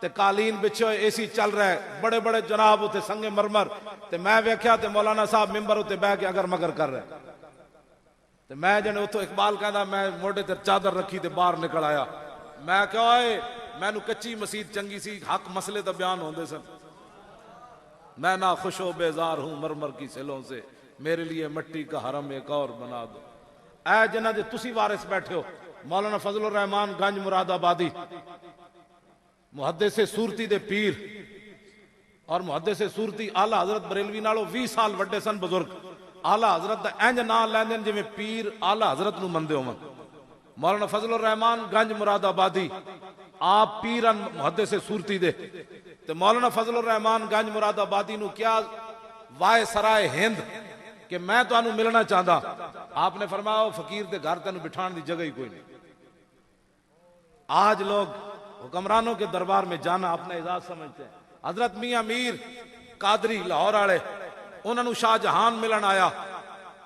تے قالین بچھو AC چل رہا ہے، بڑے بڑے جناب ہوتے سنگ مرمر، تے میں ویکھیا تے مولانا صاحب ممبر ہوتے بہ کے اگر مگر کر رہے، تے میں جنے اتو اقبال کہندا میں موڈے تے چادر رکھی تے باہر نکل آیا، میں کہا اے میں نو کچی مسجد چنگی سی، حق مسئلے تے بیان ہوندے سن، میں نا خوش و بیزار ہوں مرمر کی سلوں سے، میرے لیے مٹی کا حرم ایک اور بنا دو۔ اے جنہ دے تسی وارث بیٹھے ہو، مولانا فضل الرحمان گنج مراد آبادی، محدث صورتی دے پیر اور محدث صورتی آلہ حضرت بریلوی نالو 20 سال وڈے سن بزرگ، آلہ حضرت دا انج نام لیندے جویں پیر آلہ حضرت نو مندے ہون۔ مولانا فضل الرحمان گنج مراد آبادی آپ پیرن محدث صورتی دے، تے مولانا فضل الرحمان گنج مراد آبادی نو کیا وائے سرائے ہند کہ میں تو انو ملنا چاہتا، آپ نے فرمایا فقیر دے گھر تینو بٹھان دی جگہ ہی کوئی نہیں۔ آج لوگ حکمرانوں کے دربار میں جانا اپنا اعزاز سمجھتے ہیں۔ حضرت میاں میر قادری لاہور والے انہوں نے شاہ جہان ملن آیا،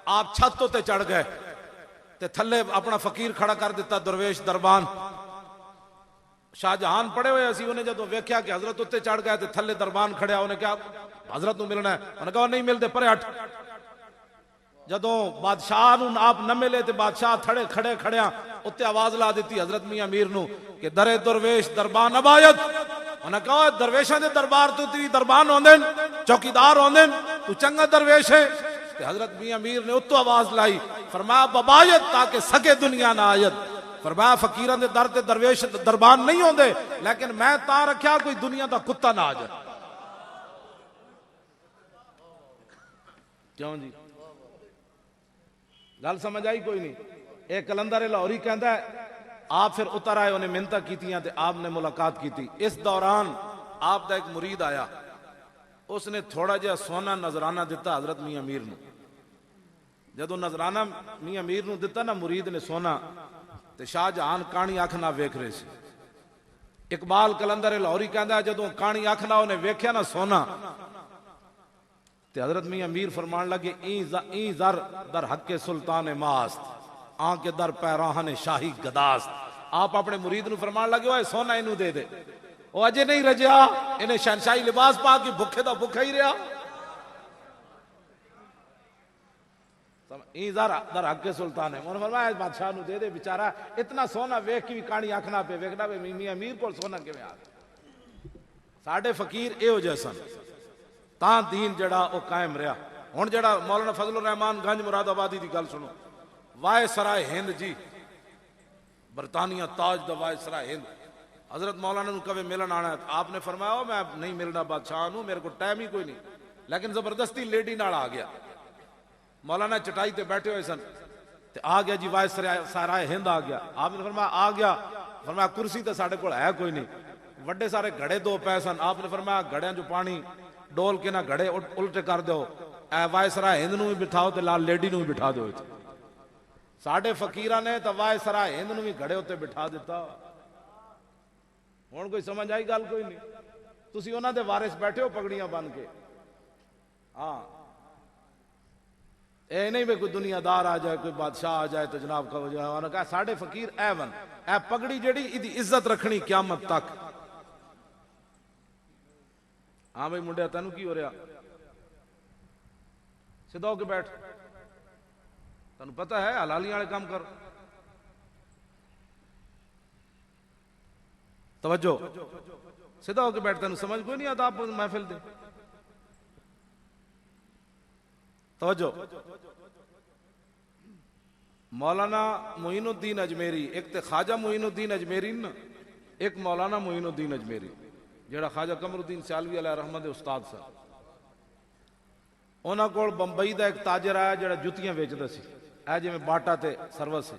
آپ چھتوں تے چڑھ گئے تے تھلے اپنا فقیر کھڑا کر دیتا درویش دربان، شاہ جہان پڑے ہوئے اسی، انہیں جدو ویکھیا کہ حضرت اتے چڑھ گئے تے تھلے دربان کھڑیا، انہیں کہا حضرت نو ملنا ہے، انہوں نے کہا نہیں ملتے پرے ہٹ۔ جدو بادشاہ نو آپ نہ ملے تے بادشاہ تھڑے کھڑے کھڑیاں اتے آواز لا دیتی حضرت میاں میر نو کہ درے درویش دربان ابایت، انہوں نے کہا درویشاں دے دربار تو تیری دربان ہوندے چوکیدار ہوندے، تو چنگا درویش ہے۔ کہ حضرت میاں میر نے اتو آواز لائی، فرمایا ببایت تاکہ سکے دنیا نہ آیت، فرمایا فقیران دے در تے درویش دربان نہیں ہوندے، لیکن میں تا رکھیا کوئی دنیا دا کتا نہ آ جائے۔ کیوں جی گل سمجھ آئی کوئی نہیں؟ ایک کلندر لاہوری کہندا ہے آپ پھر اتر آئے, انہیں منتیں کیتیاں تے آپ نے ملاقات کی تھی. اس دوران آپ دا ایک مرید آیا, اس نے تھوڑا جہا سونا نذرانہ دیتا حضرت میاں میر نو. جدو نذرانہ میاں میر نو دیتا نا مرید نے سونا, تے شاہ جہان کہانی آنکھ نہ ویکھ رہے سی. اقبال کلندر لاہوری کہندا جدو کہانی آنکھ نہ انہیں ویکھیا نا سونا, تے حضرت میاں میر فرمان لگے این زر در حق سلطان ماست, آن کے در پیراہن شاہی گداست. آپ اپنے مرید نو فرمان لگے اوے سونا اینو دے دے, وہ اجے نہیں رجیا, انہیں شہنشاہی لباس پا کے بھکھے دا بھکھا ہی رہا. این زر در حق سلطان ہے, انہوں نے فرمایا بادشاہ نو دے دے, بیچارہ اتنا سونا ویکھ کے بھی کہانی آنکھ نہ پہ ویکھنا پہ میاں میر کو سونا کیویں آ گیا. ساڈے فقیر اے ہو جے سن تاں دین جڑا او قائم رہا. ہن جڑا مولانا فضل الرحمان گنج مراد آبادی دی گل سنو, وائے سرائے ہند جی, برطانیہ تاج دا وائے سرائے ہند, حضرت مولانا نو کبھی ملن آنا ہے, آپ نے فرمایا میں نہیں ملنا بادشاہ نو, میرے کو ٹائم ہی کوئی نہیں, لیکن زبردستی لیڈی نال آ گیا. مولانا چٹائی تے بیٹھے ہوئے سن, تے آ گیا جی وائے سرائے ہند آ گیا. آپ نے فرمایا آ گیا, فرمایا کرسی تے ساڈے کول ہے کوئی نہیں, وڈے سارے گھڑے دو پے سن. آپ نے فرمایا گھڑیاں جو پانی ڈول کے نہ گھڑے الٹے کر دو, اے وائے سرائے ہند نو بھی بٹھاؤ تے لال لیڈی نو بھی بٹھا دو. ساڈے فقیراں نے تے وائے سرائے ہند نو بھی گھڑے اتنے بٹھا دیتا. ہن کوئی سمجھ آئی گل کوئی نہیں. تسی انہاں دے وارث بیٹھے ہو پگڑیاں بن کے. ہاں اے نہیں بھی کوئی دنیا دار آ جائے, کوئی بادشاہ آ جائے تو جناب کا وجہ انہوں نے کہا ساڈے فقیر اے ون, اے پگڑی جڑی ایدی عزت رکھنی قیامت تک. ہاں بھائی منڈیا تینوں کی ہو رہا, سیدھا ہو کے بیٹھ, تینوں پتہ ہے حلالی والے کام کر. توجہ, سیدھا ہو کے بیٹھ, تینوں سمجھ کوئی نہیں آتا آپ محفل دے. توجہ, مولانا معین الدین اجمیری, ایک تے خواجہ معین الدین اجمیری نا, ایک مولانا معین الدین اجمیری جڑا خواجہ قمر الدین سیالوی علیہ رحمت استاد سا. انہاں کول بمبئی دا ایک تاجر آیا جڑا جتیاں ویچدا سی, اے جویں باٹا تے سروس سی.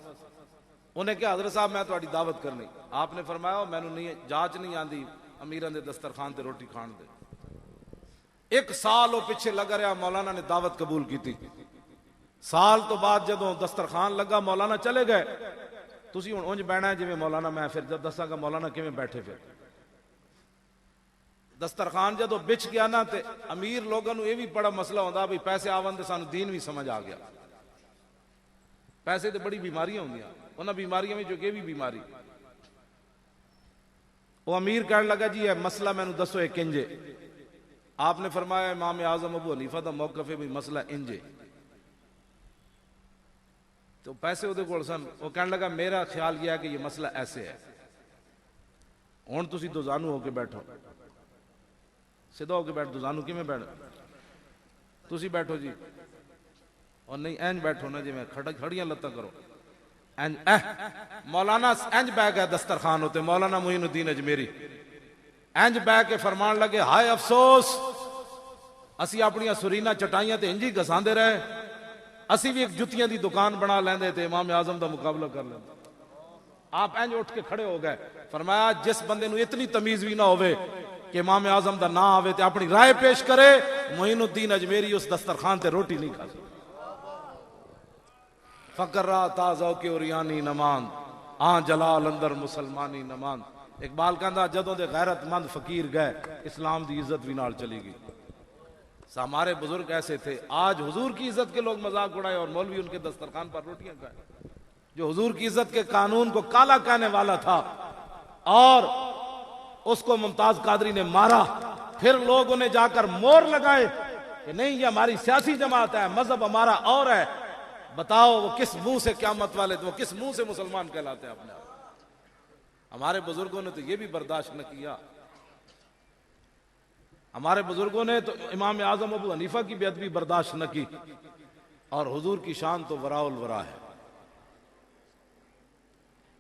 انہیں کہا حضرت صاحب میں تہاڈی دعوت کرنی. آپ نے فرمایا مینوں نہیں جاچ نہیں آندی امیراں دے دسترخوان تے روٹی کھان دے. ایک سال وہ پیچھے لگا رہا, مولانا نے دعوت قبول کی تھی. سال تو بعد جدوں دسترخوان لگا مولانا چلے گئے. تسی ہن اونج بیٹھنا ہے جویں مولانا, میں پھر جب دساں گا مولانا کیویں بیٹھے. پھر دسترخوان جدوں بچ گیا نا, تے امیر لوگوں نو یہ بھی بڑا مسئلہ ہوندا بھی پیسے آون تے سانو دین بھی سمجھ آ گیا. پیسے تے بڑی بیماریاں ہوندیاں, انہاں بیماریاں وچ جو بھی بیماری. وہ امیر کہنے لگا جی یہ مسئلہ مینوں دسو ہے کنجے. آپ نے فرمایا امام اعظم ابو حنیفہ دا موقف ہے بھی مسئلہ انجے. تو پیسے وہ کول سن, وہ کہنے لگا میرا خیال یہ ہے کہ یہ مسئلہ ایسے ہے. ہن تسی دوزانو ہو کے بیٹھو, سیدھا ہو کے بیٹھ. دوزانو کیویں بیٹھ, تسی بیٹھو جی, اور نہیں اینج بیٹھو نا جی میں کھڑیاں لتاں کرو. مولانا اینج بہ گئے دسترخوان ہوتے, مولانا معین الدین اجمیری اینج بہ کے فرمان لگے ہائے افسوس, اسی اپنی سرینا چٹائیاں تے انجی گساندے رہے, اسی بھی ایک جتیاں دی دکان بنا لیندے تے امام اعظم دا مقابلہ کر لیندے. آپ اینج اٹھ کے کھڑے ہو گئے. فرمایا جس بندے نو اتنی تمیز بھی نہ ہوئے کہ امام اعظم دا نام آوے تے اپنی رائے پیش کرے, معین الدین اجمیری اس دسترخوان تے روٹی نہیں کھا سکتا. فقر را تازو کے اوریانی نمان, آن جلال اندر مسلمانی نمان. اقبال کہندا جدوں دے غیرت مند فقیر گئے, اسلام دی عزت بھی نال چلی گئی. ہمارے بزرگ ایسے تھے, آج حضور کی عزت کے لوگ مذاق اڑائے اور مولوی ان کے دسترخوان پر روٹیاں کھائے. جو حضور کی عزت کے قانون کو کالا کہنے والا تھا اور اس کو ممتاز قادری نے مارا, پھر لوگ انہیں جا کر مور لگائے کہ نہیں یہ ہماری سیاسی جماعت ہے, مذہب ہمارا اور ہے. بتاؤ وہ کس منہ سے قیامت والے, وہ کس منہ سے مسلمان کہلاتے ہیں اپنے آپ. ہمارے بزرگوں نے تو یہ بھی برداشت نہ کیا. ہمارے بزرگوں نے تو امام اعظم ابو حنیفہ کی بے ادبی برداشت نہ کی, اور حضور کی شان تو وراء الورا ہے.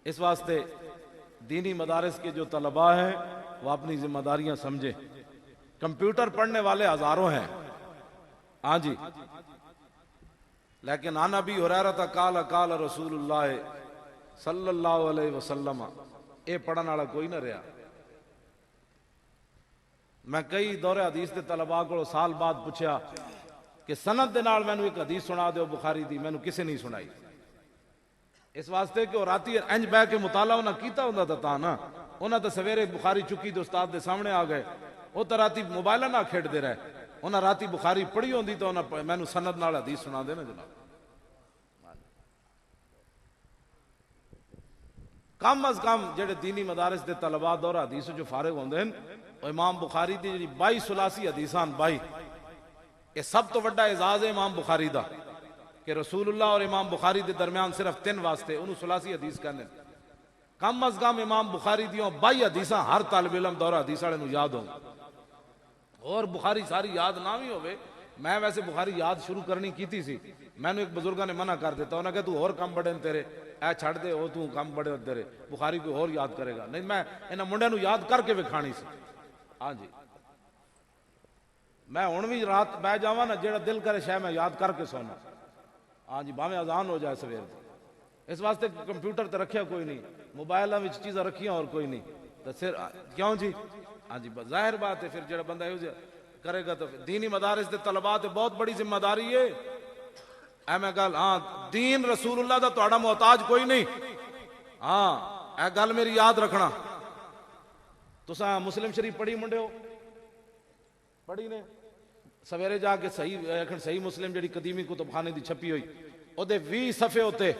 اس واسطے دینی مدارس کے جو طلباء ہیں وہ اپنی ذمہ داریاں سمجھیں. کمپیوٹر پڑھنے والے ہزاروں ہیں, ہاں جی, لیکن عن ابی ہریرہ قال قال رسول اللہ صلی اللہ علیہ وسلم اے پڑھن والا کوئی نہ رہا. میں کئی دور حدیث دے طلباء کو سال بعد پوچھا کہ سند دے نال مینوں ایک حدیث سنا دیو بخاری دی, مینوں کسے نہیں سنائی. اس واسطے کہ وہ راتی انج بہ کے مطالعہ انہاں کیتا ہوندا تا نا, انہاں تے سویرے بخاری چکی تے استاد دے سامنے آ گئے, وہ تو راتی موبائل نہ کھیڈ دے رہے, انہاں راتی بخاری پڑھی ہوندی تو انہاں مینوں سند نال حدیث سنا دے نا جناب. کم از کم جڑے دینی مدارس دے طلباء دور حدیث جو فارغ ہوندے ہیں, وہ امام بخاری دی جڑی 22 ثلاثی حدیثاں 22, یہ سب تو بڑا اعزاز ہے امام بخاری دا کہ رسول اللہ اور امام بخاری دے درمیان صرف 3 واسطے, انہوں ثلاثی حدیث کہنے. کم از کم امام بخاری دیوں 22 حدیثاں ہر طالب علم دور حدیث والے نوں یاد ہوں, اور بخاری ساری یاد نہ بھی ہوئے. میں ویسے بخاری یاد شروع کرنی کیتی سی, میں نے ایک بزرگاں نے منع کر دیتا, انہوں نے کہا تو اور کم بڑے تیرے, اے چھڑ دے وہ تو کم بڑے تیرے, بخاری کوئی اور یاد کرے گا نہیں. میں انہاں منڈیاں نوں یاد کر کے وکھانی سی. ہاں جی, میں ہن بھی رات بہ جاواں نا, جیڑا دل کرے شے میں یاد کر کے سونا. ہاں جی, بھاویں اذان ہو جائے سویر دی. اس واسطے کمپیوٹر تے رکھیا کوئی نہیں, موبائلاں وچ چیزاں رکھیاں اور کوئی نہیں. تے پھر کیوں جی, ہاں جی ظاہر بات ہے پھر جیڑا بندہ ایو جہا کرے گا تو دینی مدارس دے طلباء تے بہت بڑی ذمہ داری ہے. اے میں گل, ہاں دین رسول اللہ دا تہاڈا محتاج کوئی نہیں. ہاں اے گل میری یاد رکھنا. تساں مسلم شریف پڑھی منڈے ہو, پڑھی نے سویرے جا کے صحیح مسلم جڑی قدیمی کتب خانے دی چھپی ہوئی, او دے 20 صفحے ہوتے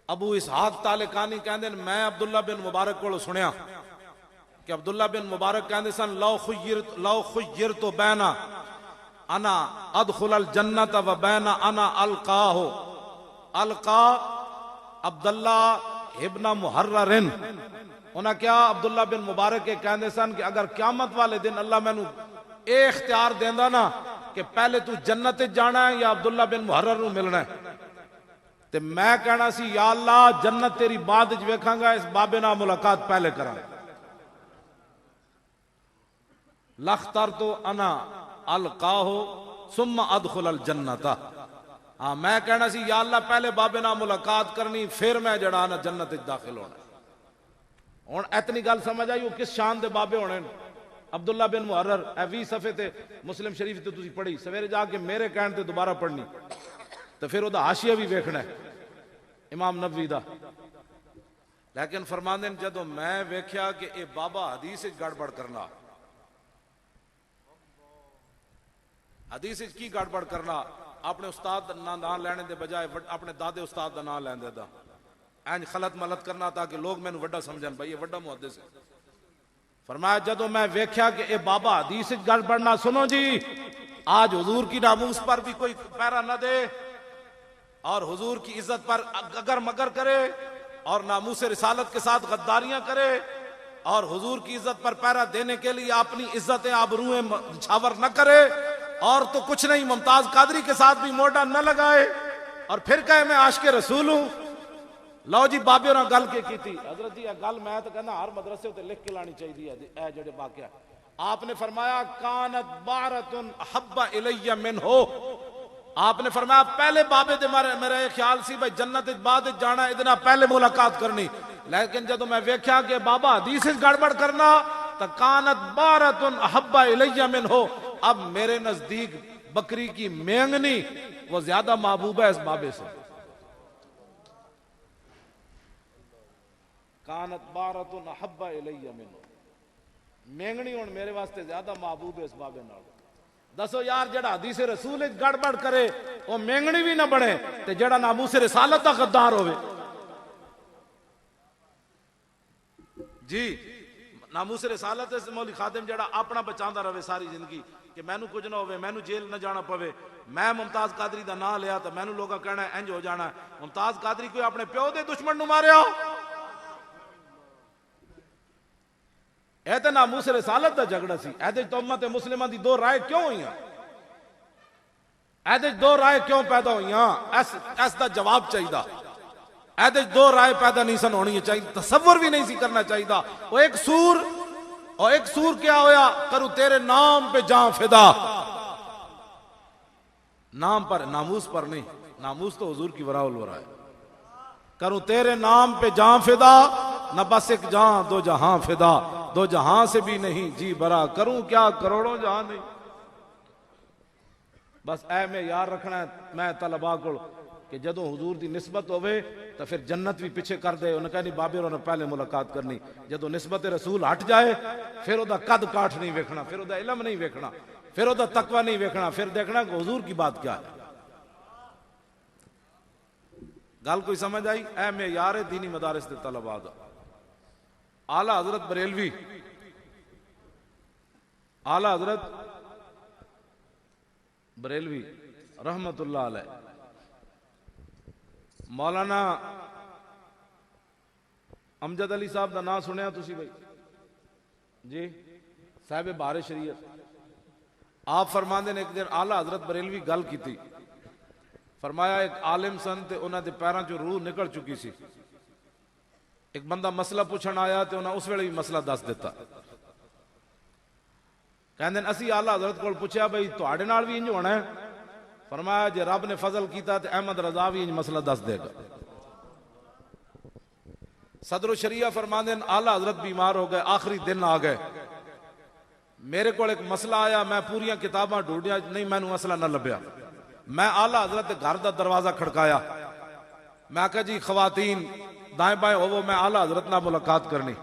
ابو اسحاق تالقانی کہندے میں عبداللہ بن مبارک کو سنیا کہ عبداللہ بن مبارک کہندے سن لو خیرت بین انا ادخل الجنت و بین انا القا عبداللہ ابن محررن. انہاں کیا عبداللہ بن مبارک کے کہندے سن کہ اگر قیامت والے دن اللہ مینوں اے اختیار دیندا نا کہ پہلے تو جنت جانا ہے یا عبداللہ بن محرر نوں ملنا ہے, تے میں کہنا سی یا اللہ جنت تیری بعد وچ ویکھاں گا, اس بابے نال ملاقات پہلے کراں. لخترت انا القاہ ثم ادخل الجنت. ہاں میں کہنا سی یا اللہ پہلے بابے نال ملاقات کرنی پھر میں جڑا نا جنت وچ داخل ہونا. ہن اتنی گل سمجھ آئی وہ کس شان دے بابے ہونے. عبداللہ بن محرر اے 20 صفحے تے مسلم شریف تے تسی پڑھی, سویرے جا کے میرے کہن تے دوبارہ پڑھنی تو پھر او دا حاشیہ بھی ویکھنا ہے امام نبوی دا. لیکن فرماندے نے جدوں میں ویکھیا کہ اے بابا حدیث وچ گڑبڑ کرنا, حدیث وچ کی گڑبڑ کرنا, اپنے استاد دا نام لینے دے بجائے اپنے دادے استاد دا نام لیندے دا, اینج خلط ملط کرنا تاکہ لوگ مینوں وڈا سمجھن بھائی یہ وڈا محدث ہے. فرمایا جدوں میں ویکھیا کہ اے بابا حدیث وچ گڑبڑ نہ, سنو جی آج حضور کی ناموس پر بھی کوئی پیرا نہ دے اور حضور کی عزت پر اگر مگر کرے اور ناموس رسالت کے ساتھ غداریاں کرے اور حضور کی عزت پر پیرا دینے کے لیے اپنی عزتیں آبروئیں چھاور نہ کرے, اور تو کچھ نہیں ممتاز قادری کے ساتھ بھی موڈا نہ لگائے اور پھر کہے میں عاشق رسول ہوں. لو جی بابے اور گل کے کی تھی حضرت جی, گل میں تو کہنا ہر مدرسے تے لکھ کے لانی چاہیے اے جڑے واقعہ. آپ نے فرمایا کانت بارۃ احب الی منہ, آپ نے فرمایا پہلے بابے دے میرا یہ خیال سی بھائی جنت بعد جانا ادنا پہلے ملاقات کرنی, لیکن جدوں میں ویکھیا کہ بابا حدیث گڑبڑ کرنا تو کانت بارۃ احب الی منہ, اب میرے نزدیک بکری کی مینگنی وہ زیادہ محبوب ہے اس بابے سے. کانت بارۃ احب الی منہ, مینگنی ہن میرے واسطے زیادہ محبوب ہے اس بابے نال. دسو یار جڑا حدیث رسول وچ گڑبڑ کرے وہ مینگنی بھی نہ بنے تے جڑا ناموس رسالت دا غدار ہوئے. جی ناموس رسالت مولی خادم جڑا اپنا بچاندا رہے ساری زندگی کہ مینوں کچھ نہ ہوئے, مینوں جیل نہ جانا پوے, میں ممتاز قادری دا نام لیا تو مینوں لوگاں کہنا ہے انج ہو جانا ہے. ممتاز قادری کوئی اپنے پیو دے دشمن نوں ماریا ہو, اے تے ناموس رسالت دا جھگڑا سی. اے تے امت مسلمہ دی دو رائے کیوں ہوئیاں, اے تے دو رائے کیوں پیدا ہوئیاں, اس دا جواب چاہیے. اے تے دو رائے پیدا نہیں سن ہونی چاہیے, تصور بھی نہیں سی کرنا چاہیے. وہ ایک سور کیا ہویا, کروں تیرے نام پہ جان فدا, نام پر ناموس پر نہیں, ناموس تو حضور کی وراء الورا ہے. کروں تیرے نام پہ جان فدا، نہ بس ایک جان دو جہاں فدا، دو جہاں سے بھی نہیں جی برا، کروں کیا کروڑوں جہاں نہیں۔ بس اے میں یار رکھنا ہے میں طلباء کو کہ جدوں حضور دی نسبت ہوئے تو پھر جنت بھی پیچھے کر دے۔ انہوں نے کہا نہیں بابے انہوں نے پہلے ملاقات کرنی، جدوں نسبت رسول ہٹ جائے پھر وہ دا قد کاٹ نہیں ویکھنا، پھر وہ دا علم نہیں ویکھنا، پھر وہ دا تقوی نہیں ویکھنا، پھر دیکھنا کہ حضور کی بات کیا ہے۔ گل کوئی سمجھ آئی؟ اے میں یار دینی مدارس دے طلباء دا اعلی حضرت بریلوی، اعلی حضرت بریلوی رحمت اللہ علیہ، مولانا امجد علی صاحب دا نام سنیا تسی بھائی جی، صاحب بار شریعت۔ آپ فرماندے نے ایک دن اعلی حضرت بریلوی گل کی تھی، فرمایا ایک عالم سن تے انہاں دے پیراں چوں روح نکل چکی سی، ایک بندہ مسئلہ پوچھن آیا تے انہاں اس ویلے بھی مسئلہ دس دیتا، کہندے اسی اعلی حضرت کول پوچھیا بھئی تہاڈے نال بھی انج ہونا ہے؟ فرمایا جے رب نے فضل کیتا تے احمد رضا بھی انج مسئلہ دس دے گا۔ صدر الشریعہ فرماندے اعلی حضرت بیمار ہو گئے، آخری دن آ گئے، میرے کو ایک مسئلہ آیا، میں پوریاں کتاباں ڈھونڈیاں نہیں مینوں مسئلہ نہ لبیا، میں اعلی حضرت گھر دا دروازہ کھڑکایا، میں کہا جی خواتین دائیں بائیں ہوو میں اعلی حضرت نہ ملاقات کرنی۔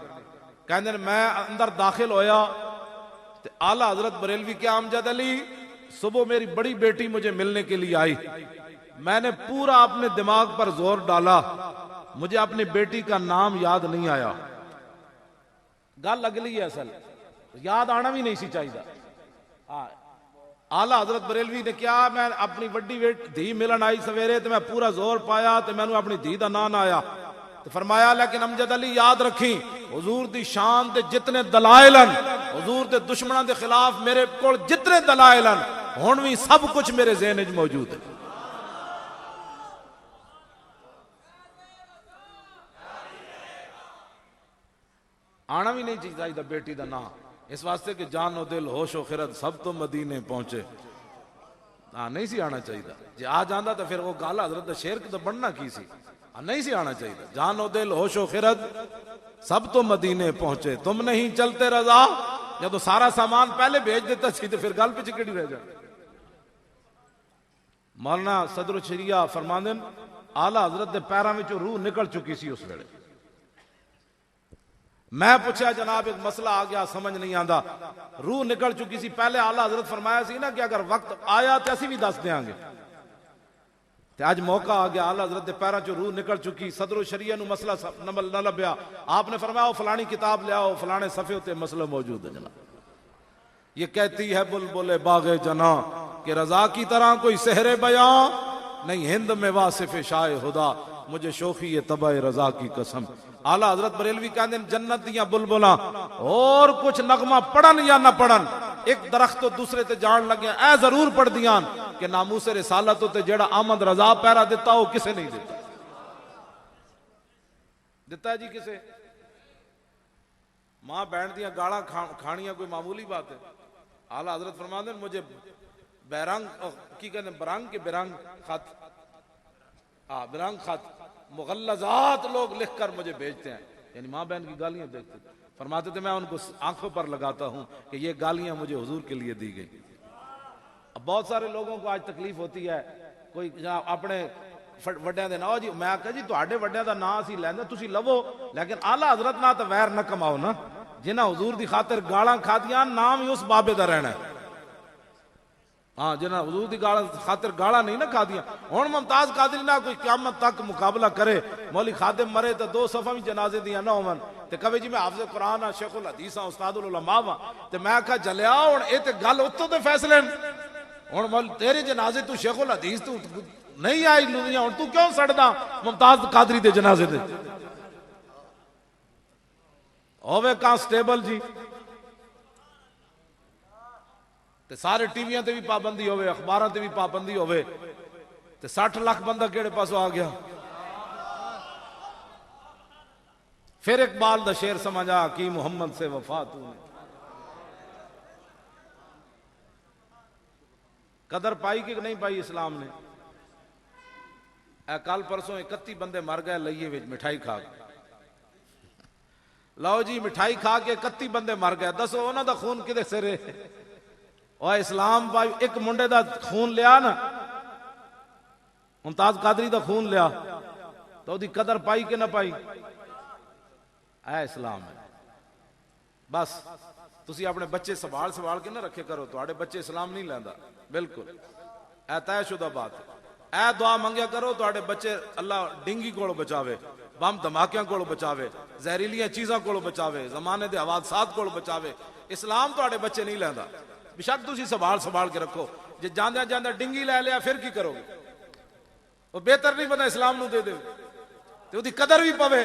کہندے میں اندر داخل ہویا تے اعلی حضرت بریلوی کے امجد علی صبح میری بڑی بیٹی مجھے ملنے کے لیے آئی، میں نے پورا اپنے دماغ پر زور ڈالا، مجھے اپنی بیٹی کا نام یاد نہیں آیا۔ گل اگلی ہے اصل یاد آنا بھی نہیں سی چاہیے۔ اعلی حضرت بریلوی نے کیا میں اپنی وڈی دھی ملن آئی سویرے تے میں پورا زور پایا تے میں نے اپنی دھی دا نام آیا تے فرمایا لیکن امجد علی یاد رکھی حضور دی شان دے جتنے دلائل ہیں، حضور دے دشمنوں دے خلاف میرے کول جتنے دلائل ہیں ہن بھی سب کچھ میرے ذہن وچ موجود ہے۔ آنا بھی نہیں چاہیے بیٹی دا نام، اس واسطے کہ جان و دل ہوش و خرد سب تو مدینے پہنچے، نہیں سی آنا چاہیے، جی آ جاندہ تو پھر وہ گال حضرت دا شیر تو بننا کی سی، نہیں سی آنا چاہیے۔ جان و دل ہوش و خرد سب تو مدینے پہنچے، تم نہیں چلتے رضا، جب تو سارا سامان پہلے بھیج دیتا سی تو پھر گل پہ چکڑی رہ جائے۔ مولانا صدر الشریعہ فرماندن اعلی حضرت دے پیراں وچوں روح نکل چکی سی اس ویلے، میں پوچھا جناب ایک مسئلہ آ گیا سمجھ نہیں آندا، روح نکل چکی سی، پہلے اعلی حضرت فرمایا سی نا کہ اگر وقت آیا تو اسی بھی دس دیاں گے، تے آج موقع آ گیا، اعلی حضرت دے پیراں چوں روح نکل چکی، صدر الشریعہ نو مسئلہ نہ لبیا، آپ نے فرمایا وہ فلانی کتاب لے آؤ، فلانے صفحے تے مسئلہ موجود ہے جناب۔ یہ کہتی ہے بلبل باغ جناں کہ رضا کی طرح کوئی سحر بیاں نہیں ہند میں واصف شائع خدا، مجھے شوخی طبع رضا کی قسم۔ اعلی حضرت بریلوی کہندے جنت دیاں بلبلاں اور کچھ نغمہ پڑھن یا نہ پڑھن ایک درخت تو دوسرے تے جان لگے اے ضرور پڑھ دیاں کہ ناموس رسالت تے جیڑا احمد رضا پیرا دیتا وہ کسے نہیں دیتا، دیتا ہے جی کسے؟ ماں بہن دیاں گاڑاں کھانیاں کوئی معمولی بات ہے؟ اعلی حضرت فرماندے مجھے بیرنگ کی کہنے برنگ کے برنگ خط برنگ خط مغلظات لوگ لکھ کر مجھے بھیجتے ہیں، یعنی ماں بہن کی گالیاں دیکھتے تھے، فرماتے تھے میں ان کو آنکھوں پر لگاتا ہوں کہ یہ گالیاں مجھے حضور کے لیے دی گئی۔ اب بہت سارے لوگوں کو آج تکلیف ہوتی ہے، کوئی اپنے وڈیاں دے نام جی میں کہا جی تہاڈے وڈیاں دا نام اسی لیندے تسی لوو لیکن اعلی حضرت نہ تو ویر نہ کماؤ نا، جنہاں حضور دی خاطر گالاں کھادیاں نام ہی اس بابے دا رہنا ہے، ہاں جنہاں حضور دی خاطر گالاں نہیں نہ کھادیاں۔ ہن ممتاز قادری نہ کوئی قیامت تک مقابلہ کرے، مولی خادم مرے تو 2 صفحہ بھی جنازے دیاں نہ ہون تے کہے جی میں حافظ قرآن ہاں، شیخ الحدیث ہاں، استاد العلماء ہاں، تے میں کہا جلیا ہن اے تے گل اتوں تے فیصلے ہن مول تیرے جنازے تو شیخ الحدیث تو نہیں آئی دنیا، ہن تو کیوں سڑدا ممتاز قادری دے جنازے دے؟ ہوے کانسٹیبل جی تے سارے ٹی ویاں تے بھی پابندی ہوئے، اخباراں تے بھی پابندی ہوئے تے 60 لاکھ بندہ کیڑے پاسوں آ گیا؟ پھر اقبال دا شعر سمجھا کی محمد سے وفا تو نے قدر پائی کہ نہیں پائی اسلام نے؟ اے کل پرسوں 31 بندے مر گئے لئیے وچ مٹھائی کھا کے. لو جی مٹھائی کھا کے 31 بندے مر گئے. دسو انہاں دا خون کدے سرے؟ اور اسلام بھائی ایک منڈے دا خون لیا نا, ممتاز قادری دا خون لیا تو دی قدر پائی کہ نہ پائی؟ اے اسلام ہے. بس تسی اپنے بچے سوال کے نہ رکھے کرو, تواڈے بچے اسلام نہیں لیندا بالکل, اے طے شدہ بات ہے. اے دعا منگیا کرو تواڈے بچے اللہ ڈنگی کولو بچاوے, بم دھماکیاں کولو بچاوے, زہریلیاں چیزاں کولو بچاوے, زمانے دے حوادثات کولو بچاوے. اسلام تواڈے بچے نہیں لیندا. بشک تسی سوال کے رکھو. جے جاندے جاندے ڈنگی لے لیا پھر کی کرو گے؟ وہ بہتر نہیں پتا اسلام نو دے دے تے اودی قدر بھی پوے.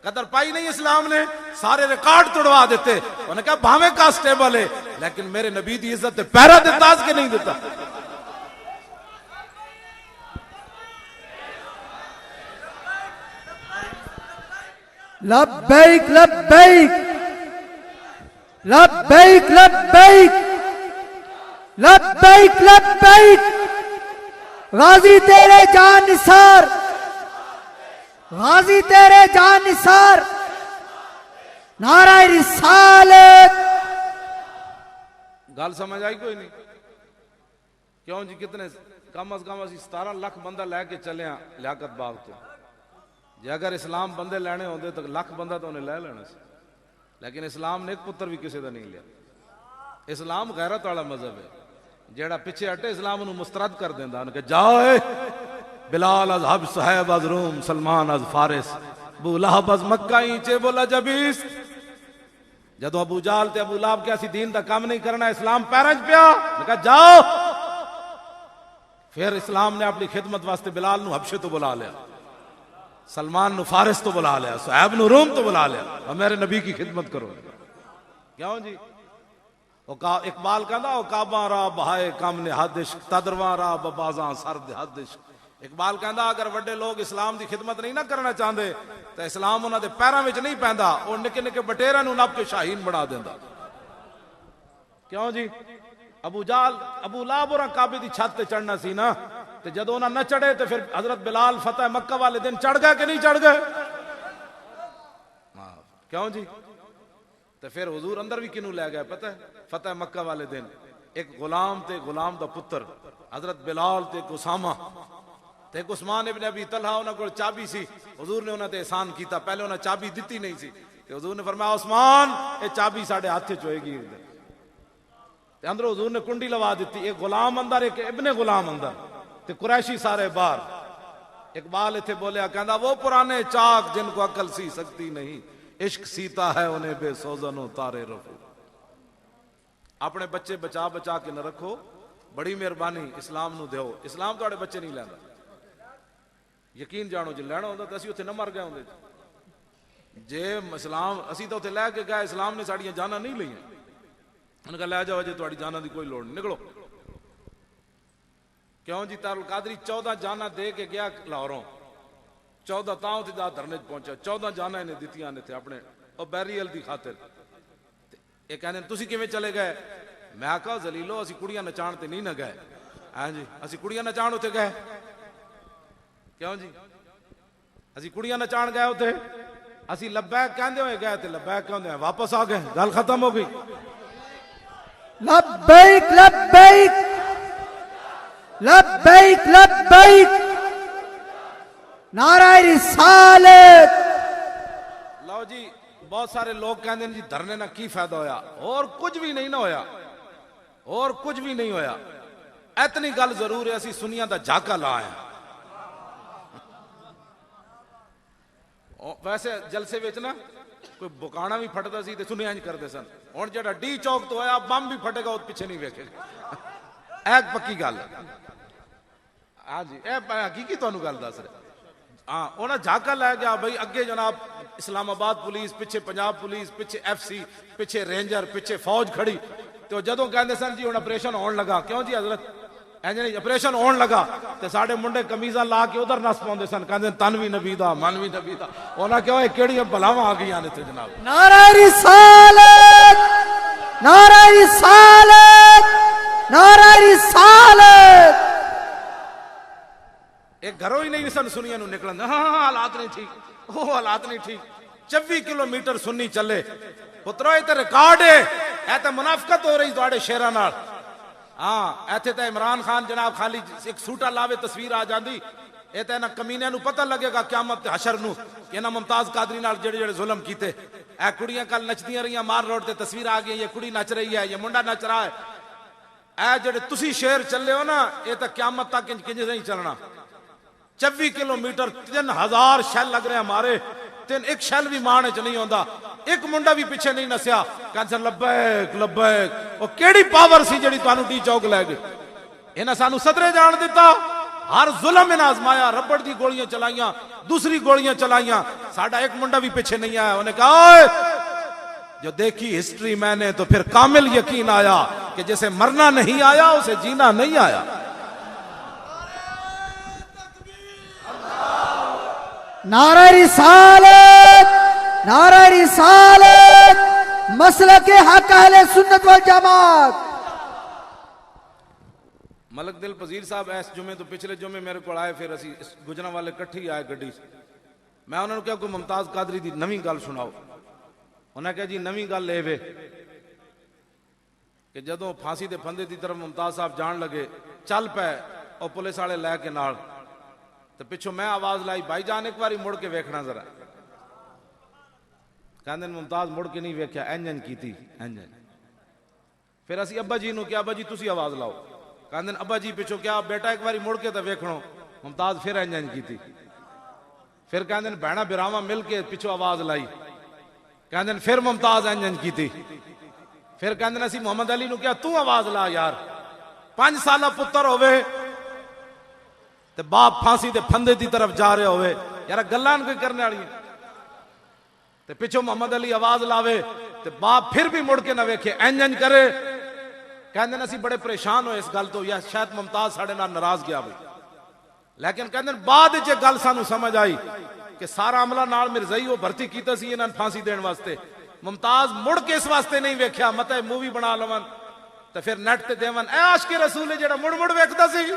قدر پائی نہیں اسلام نے, سارے ریکارڈ توڑوا دیتے. انہوں نے کہا بھاویں کانسٹیبل ہے لیکن میرے نبی دی عزت تے پیرا دے تاج کے نہیں دیتا. لبیک لبیک لبیک لبیک لبیک لبیک, غازی تیرے جان نثار, غازی تیرے جان نثار, نعرہ رسالت. گل سمجھ آئی کوئی نہیں؟ کیوں جی کتنے کم از کم اسی 17 لاکھ بندہ لے کے چلے ہیں لیاقت باغ تو. جے اگر اسلام بندے لینے ہوندے تو لاکھ بندہ تو انہیں لے لینا سی, لیکن اسلام نے ایک پتر بھی کسی دا نہیں لیا. اسلام غیرت والا مذہب ہے. جیڑا پیچھے ہٹے اسلام انہوں مسترد کر دیندا, انہوں کہ جاؤ اے بلال از حب, صہیب از روم, سلمان از فارس, ابو لہب از مکہ اینچے بولا جبیس. جدو ابو جال تے ابو لہب کیا سی دین دا کام نہیں کرنا, اسلام پیرنج پیا, انہوں کہا جاؤ. پھر اسلام نے اپنی خدمت واسطے بلال نو حبشے تو بلا لیا, سلمان نو فارس تو بلا لیا, صہیب نو روم تو بلا لیا, اور میرے نبی کی خدمت کرو. کیوں جی؟ اقبال کہندا او کعبہ را بہائے کم نے حدش, تدرواں را ببازاں سرد حدش. اقبال کہندا اگر وڈے لوگ اسلام دی خدمت نہیں نہ کرنا چاہندے تو اسلام انہاں دے پیراں وچ نہیں پیندا, او نکے نکے بٹیراں نو نپ کے شاہین بنا دیندا. کیوں جی؟ ابو جال ابو لہب اور کعبے دی چھت تے چڑھنا سی نا, تے جدوں انہاں نہ چڑھے تے پھر حضرت بلال فتح مکہ والے دن چڑھ گئے کہ نہیں چڑھ گئے؟ کیوں جی؟ تے پھر حضور اندر بھی کنوں لے گئے پتہ ہے؟ فتح مکہ والے دن ایک غلام تے غلام دا پتر حضرت بلال تے اسامہ تے عثمان ابن ابی طلحہ, انہاں کول چابی سی. حضور نے انہاں تے احسان کیتا, پہلے انہاں چابی دتی نہیں سی, تے حضور نے فرمایا عثمان اے چابی ساڈے ہاتھ وچ ہوئے گی. تے اندر حضور نے کنڈی لوا دیتی, ایک غلام اندر ایک ابن غلام اندر, تے قریشی سارے باہر. اقبال ایتھے بولیا کہندا وہ پرانے چاک جن کو عقل سی سکتی نہیں, عشق سیتا ہے انہیں بے سوزن و تارے رفو. اپنے بچے بچا بچا کے نہ رکھو, بڑی مہربانی اسلام نو دیو. اسلام تواڈے بچے نہیں لیندا, یقین جانو. جے لینا ہوندا تے اسی اوتھے نہ مر گئے ہوندے. جے اسلام اسی تو اوتھے لے کے گئے, اسلام نے ساڈیاں جاناں نہیں لئیاں. انہاں کہا لے جاؤ جے تواڈی جاناں دی کوئی لوڑ نہیں, نکلو. کیوں جی؟ تار القادری 14 جاناں دے کے گیا لاہوروں, 14 تاں تے دا دھرنے پہنچا, 14 جاناں نے دتیاں نے تے اپنے او بیریل دی خاطر. یہ کہنے تسی کیویں چلے گئے؟ میں کہا ذلیلو اسی کڑیاں نچان تے نہیں نہ گئے. ہاں جی اسی کڑیاں نچان اوتھے گئے. کیوں جی؟ اسی کڑیاں نچان گئے اوتھے, اسی لبیک کہندے ہوئے گئے تے لبیک کہندے ہیں واپس آ گئے, گل ختم ہو گئی. لبیک لبیک لبیک لبیک, نعرہ رسالت. لو جی بہت سارے لوگ کہندے ہیں جی دھرنے نہ کی فائدہ ہویا, اور کچھ بھی نہیں نہ ہویا, اور کچھ بھی نہیں ہویا. اتنی گل ضرور ہے اسی سنیاں دا جھاکا لائیں. ویسے جلسے وچ نا کوئی بکانا بھی پھٹدا سی تے سنیاں انج کردے سن. ہن جڑا ڈی چوک تو ہویا بم بھی پھٹے گا او پیچھے نہیں ویکھے گا. ایک پکی گل ہے. ہاں جی اے حقیقی تانوں گل دس رہے. ہاں انہاں جھاکا لے گیا بھائی اگے جناب اسلام آباد پولیس, پیچھے پنجاب پولیس, پیچھے ایف سی, پیچھے رینجر, پیچھے فوج کھڑی. تو جدوں کہندے سن جی ہن آپریشن ہون لگا, کیوں جی حضرت اینج آپریشن ہون لگا تے ساڈے منڈے قمیضاں لا کے ادھر نس پاوندے سن, کہندے تن وی نبی دا من وی نبی دا. انہاں کہو اے کیڑیاں بلاواں آ گئیاں نے تے جناب. نعرہ رسالت, نعرہ رسالت, نعرہ رسالت. ایک گھروں ہی نہیں لگن سنیاں نو نکلن ہاں حالات نہیں ٹھیک وہ حالات نہیں ٹھیک 24 کلومیٹر سنی چلے پترو یہ تے ریکارڈ ہے اے تے منافقت ہو رہی تواڈے شیراں نال ہاں ایتھے تے عمران خان جناب خالی ایک سوٹا لاوے تصویر آ جاندی اے تے انہاں کمینیاں نو پتہ لگے گا قیامت تے حشر نو کہ انہاں ممتاز قادری نال جڑے جڑے ظلم کیتے اے کڑیاں کل نچدیاں رہیاں مار روڈ تے تصویر آ گئی یہ کڑی نچ رہی ہے یہ منڈا نچ رہا ہے اے جڑے تسی شیر چلے ہو نا اے تے قیامت تک کنج نہیں چلنا 24 کلومیٹر 3000 شیل لگ رہے ہمارے ایک شیل بھی مانے چ نہیں ہوندا ایک منڈا بھی پیچھے نہیں نسیا کہندے لبیک لبیک او کیڑی پاور سی جڑی تانوں ٹی چوک لے گئی انہاں سانو صدرے جان دیتا ہر ظلم انہاں آزمایا ربڑ دی گولیاں چلائیاں دوسری گولیاں چلائیاں ساڈا ایک منڈا بھی پیچھے نہیں آیا انہیں کہا اوئے جو دیکھی ہسٹری میں نے تو پھر کامل یقین آیا کہ جیسے مرنا نہیں آیا اسے جینا نہیں آیا نعرہ رسالت نعرہ رسالت مسلک حق اہل سنت والجماعت ملک دل پذیر صاحب ایس جمعے تو پچھلے جمعے میرے کو آئے پھر اسی گجرا والے کٹھی آئے گڈی سے میں انہوں نے کہا کوئی ممتاز قادری دی نویں گل سناؤ انہیں کہا جی نویں گل لے وے کہ جدوں پھانسی دے پھندے دی طرف ممتاز صاحب جان لگے چل پے اور پولیس والے لے کے نال تو پچھو میں آواز لائی بھائی جان ایک باری مڑ کے ویکھنا ذرا کہندے ممتاز مڑ کے نہیں ویکھیا انجن کی تھی انجن پھر اسی ابا جی نو کیا ابا جی تسی آواز لاؤ کہندے ابا جی پچھو کیا بیٹا ایک باری مڑ کے تو ویکھنو ممتاز پھر انجن کی تھی پھر کہندے بہنا براواں مل کے پچھو آواز لائی کہندے پھر ممتاز انجن کی تھی پھر کہندے اسی محمد علی نو کیا تو آواز لا یار 5 سالہ پتر ہوئے تے باپ پھانسی دے پھندے دی طرف جا رہے ہوئے یار گلان کوئی کرنے والی ہیں تے پچھو محمد علی آواز لاوے تے باپ پھر بھی مڑ کے نہ ویکھے انجن کرے کہندے اسی بڑے پریشان ہوئے اس گل تو یا شاید ممتاز ساڑے نال ناراض گیا بھی لیکن کہندے بعد وچ گل سانو سمجھ آئی کہ سارا عملہ نال مرزائی وہ بھرتی کیتا سی انہاں پھانسی دین واسطے ممتاز مڑ کے اس واسطے نہیں ویکھیا متے مووی بنا لون تے پھر نیٹ تے دیون اے عاشق رسول جڑا مڑ مڑ ویکھدا سی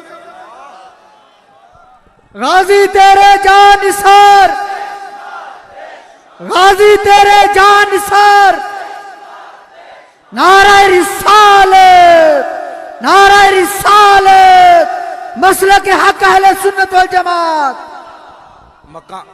غازی تیرے جان نثار غازی تیرے جان نثار نعرہ رسالت نعرہ رسالت مسلک حق اہل سنت والجماعت مکان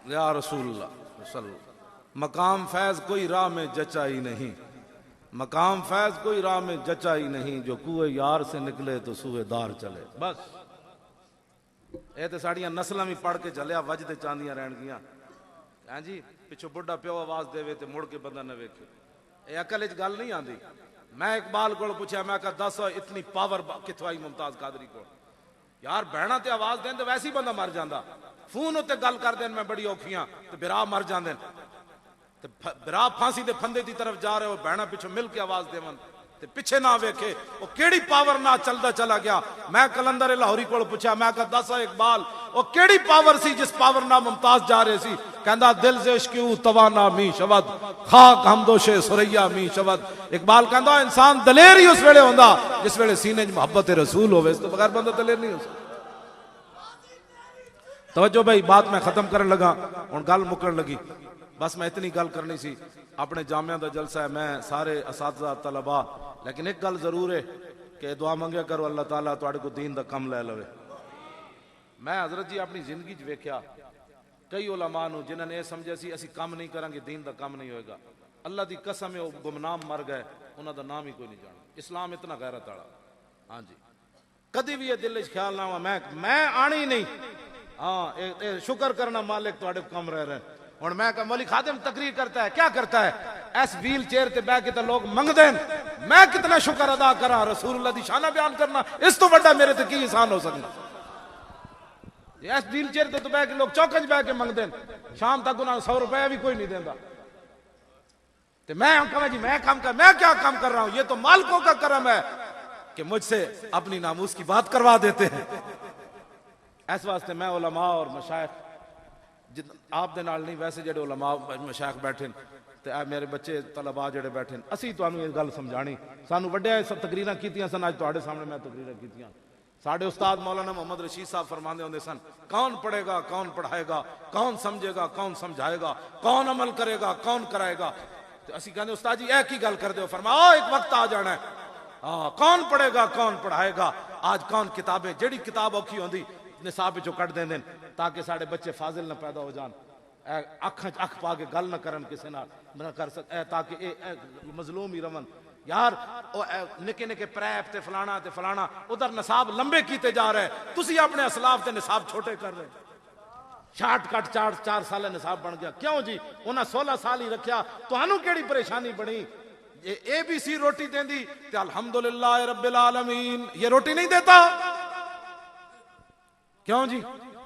یا رسول اللہ صلی اللہ مقام فیض کوئی راہ میں جچا ہی نہیں مقام فیض کوئی راہ میں جچا ہی نہیں جو کوئے یار سے نکلے تو سوئے دار چلے بس اے تے ساڑیاں نسلاں بھی پڑھ کے چلیا وجد چاندیاں رہن گیاں ہاں جی پچھو بڑھا پیو آواز دے تے مڑ کے بندہ نہ ویکھے اے عقل وچ گل نہیں آندی میں اقبال کو پوچھا میں کہا دس اتنی پاور کتھوں آئی ممتاز قادری کو یار بہنا تے آواز دین تے ویسے ہی بندہ مر جاندا فون تے گل کر دین میں بڑی اوکھیاں تے برا مر جاندے برا پھانسی دے پھندے دی طرف جا رہے ہو بہنا پیچھے مل کے آواز دیون تے پیچھے نہ ویکھے او کیڑی پاور نہ چلدا چلا گیا میں کلندر لاہوری کول پوچھا میں کہا دس اقبال او کیڑی پاور سی جس پاور نہ ممتاز جا رہے سی کہندا دل سے عشق او توانا می شود خاک ہمدوش سریا می شود اقبال کہندا انسان دلیر ہی اس ویلے ہوندا جس ویلے سینے وچ محبت رسول ہوے اس تو بغیر بندہ دلیر نہیں ہو سکتا توجہ بھائی بات میں ختم کرن لگا ہن گل مکن لگی بس میں اتنی گل کرنی سی اپنے جامعہ دا جلسہ ہے میں سارے اساتذہ طلباء لیکن ایک گل ضرور ہے کہ دعا منگیا کرو اللہ تعالیٰ تواڈے کو دین دا کم لے لوے میں حضرت جی اپنی زندگی چ ویکھیا کئی علماء نو جنہاں نے یہ سمجھا سی اسی کام نہیں کریں گے دین دا کم نہیں ہوئے گا اللہ دی قسم ہے وہ گمنام مر گئے انہاں دا نام ہی کوئی نہیں جانا اسلام اتنا غیرت والا ہاں جی کدی بھی یہ دل وچ خیال نہ ہوا میں آنی نہیں ہاں شکر کرنا مالک تواڈے کم رہ رہے اور میں کہ مولی خادم تقریر کرتا ہے کیا کرتا ہے ایس ویل چیئر تے بیٹھ کے تے لوگ منگ دین میں کتنا شکر ادا کراں رسول اللہ دی شانہ بیان کرنا اس تو بڑا میرے تے کی احسان ہو سکتا ایس ویل چیئر تے تو بیٹھ کے لوگ چوکے وچ بیٹھ کے منگ دین شام تک انہاں 100 روپے بھی کوئی نہیں دیندا تے میں کہاں جی میں کام کر میں کیا کام کر رہا ہوں یہ تو مالکوں کا کرم ہے کہ مجھ سے اپنی ناموس کی بات کروا دیتے ہیں اس واسطے میں علماء اور مشائخ آپ دے نال نہیں ویسے جڑے علماء مشائخ بیٹھے تے اے میرے بچے طلبا جڑے بیٹھے اسی تانوں یہ گل سمجھانی سانو وڈیا سب تقریراں کیتیاں سن اج تواڈے سامنے میں تقریراں کیتیاں ساڈے استاد مولانا محمد رشید صاحب فرماندے ہوندے سن کون پڑھے گا کون پڑھائے گا کون سمجھے گا کون سمجھائے گا کون عمل کرے گا کون کرائے گا تے اسی کہندے استاد جی اے کی گل کردے ہو فرمایا ایک وقت آ جانا ہے کون پڑھے گا کون پڑھائے گا آج کون کتابیں جڑی کتاب اوکھی ہوندی نصاب وچوں کڈ دیندے تاکہ ساڈے بچے فاضل نہ پیدا ہو جان اکھاں چ اکھ پا کے گل نہ کرن کسے نال نہ کر تاکہ اے مظلوم ہی رون یار نکے نکے پریپ تے فلانا ادھر نصاب لمبے کیتے جا رہے تسی اپنے اسلاف تے نصاب چھوٹے کر رہے شارٹ کٹ 4 سال نصاب بن گیا کیوں جی انہاں 16 سال ہی رکھیا تانوں کیڑی پریشانی بنی اے بی سی روٹی دیندی تے الحمدللہ رب العالمین یہ روٹی نہیں دیتا کیوں جی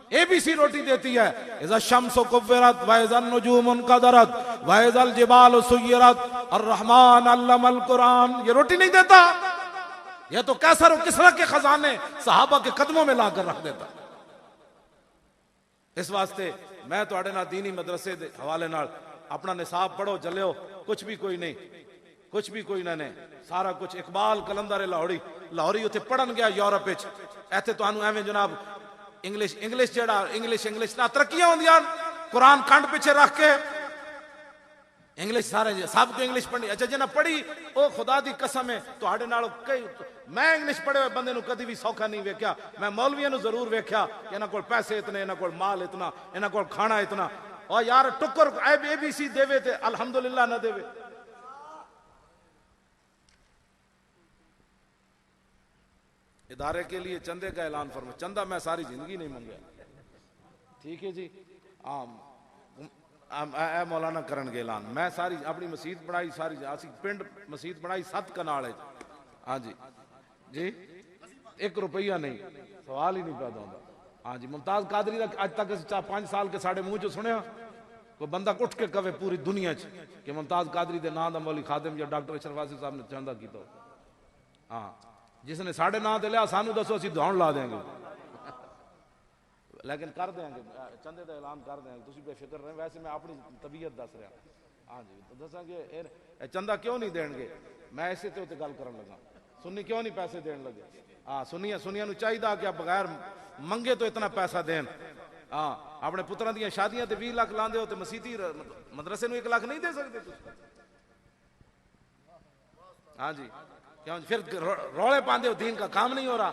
اے بی سی روٹی دیتی ہے اذا الشمس كورت واذا النجوم انكدرت واذا الجبال سيرت الرحمن علم القرآن یہ روٹی نہیں دیتا یہ تو کیسر و کسرا کے خزانے صحابہ کے قدموں میں لا کر رکھ دیتا اس واسطے میں تواڈے نال دینی مدرسے دے حوالے نال اپنا نصاب پڑھو چلیو کچھ بھی کوئی نہیں سارا کچھ اقبال کلندر لاہوری اتنے پڑھن گیا یورپ وچ ایتھے تانوں ایویں جناب انگلش جڑا انگلش نہ ترقیاں ہوندیاں قرآن کھنڈ پیچھے رکھ کے انگلش سارے سب کو انگلش پڑھنی اچھا جنہ پڑھی او خدا دی قسم ہے تواڈے نال کئی میں انگلش پڑھے ہوئے بندے نو کدی بھی سوکھا نہیں ویکھیا میں مولویاں نو ضرور ویکھیا کہ انہاں کول پیسے اتنے انہاں کول مال اتنا انہاں کول کھانا اتنا اور یار ٹکر اے بی سی دے تے الحمدللہ نہ دے ادارے کے لیے چندے کا اعلان فرما چندہ میں ساری زندگی نہیں منگیا ٹھیک ہے جی اے مولانا کرن گے اعلان میں ساری اپنی مسجد بنائی ساری پنڈ مسجد بنائی 7 کنال ہے ہاں جی 1 روپیہ نہیں سوال ہی نہیں پیدا ہوتا ہاں جی ممتاز قادری اج تک 5 سال کے ساڑے منہ چ سنیا کوئی بندہ اٹھ کے کہے پوری دنیا چ کہ ممتاز قادری دے نام دا مولوی خادم یا ڈاکٹر اشرف واصف صاحب نے چندہ کیتا ہاں جس نے ساڑھے نام دے لیا سانو دسو اسی دھون لا دیں گے لیکن کر دیں گے چندے دا اعلان کر دیں گے تسی بے فکر رہیں ویسے میں اپنی طبیعت دس رہا ہاں جی تو دساں گے چندہ کیوں نہیں دین گے میں ایسے تے گل کرن لگا سنی کیوں نہیں پیسے دین لگے ہاں سنیاں نو چاہیے کہ بغیر منگے تو اتنا پیسہ دین ہاں اپنے پتراں دیاں شادیاں تے 20 لاکھ لاندے ہو تے مسیتی مدرسے نو 1 لاکھ نہیں دے سکتے ہاں جی کیوں پھر رولے پاندے ہو دین کا کام نہیں ہو رہا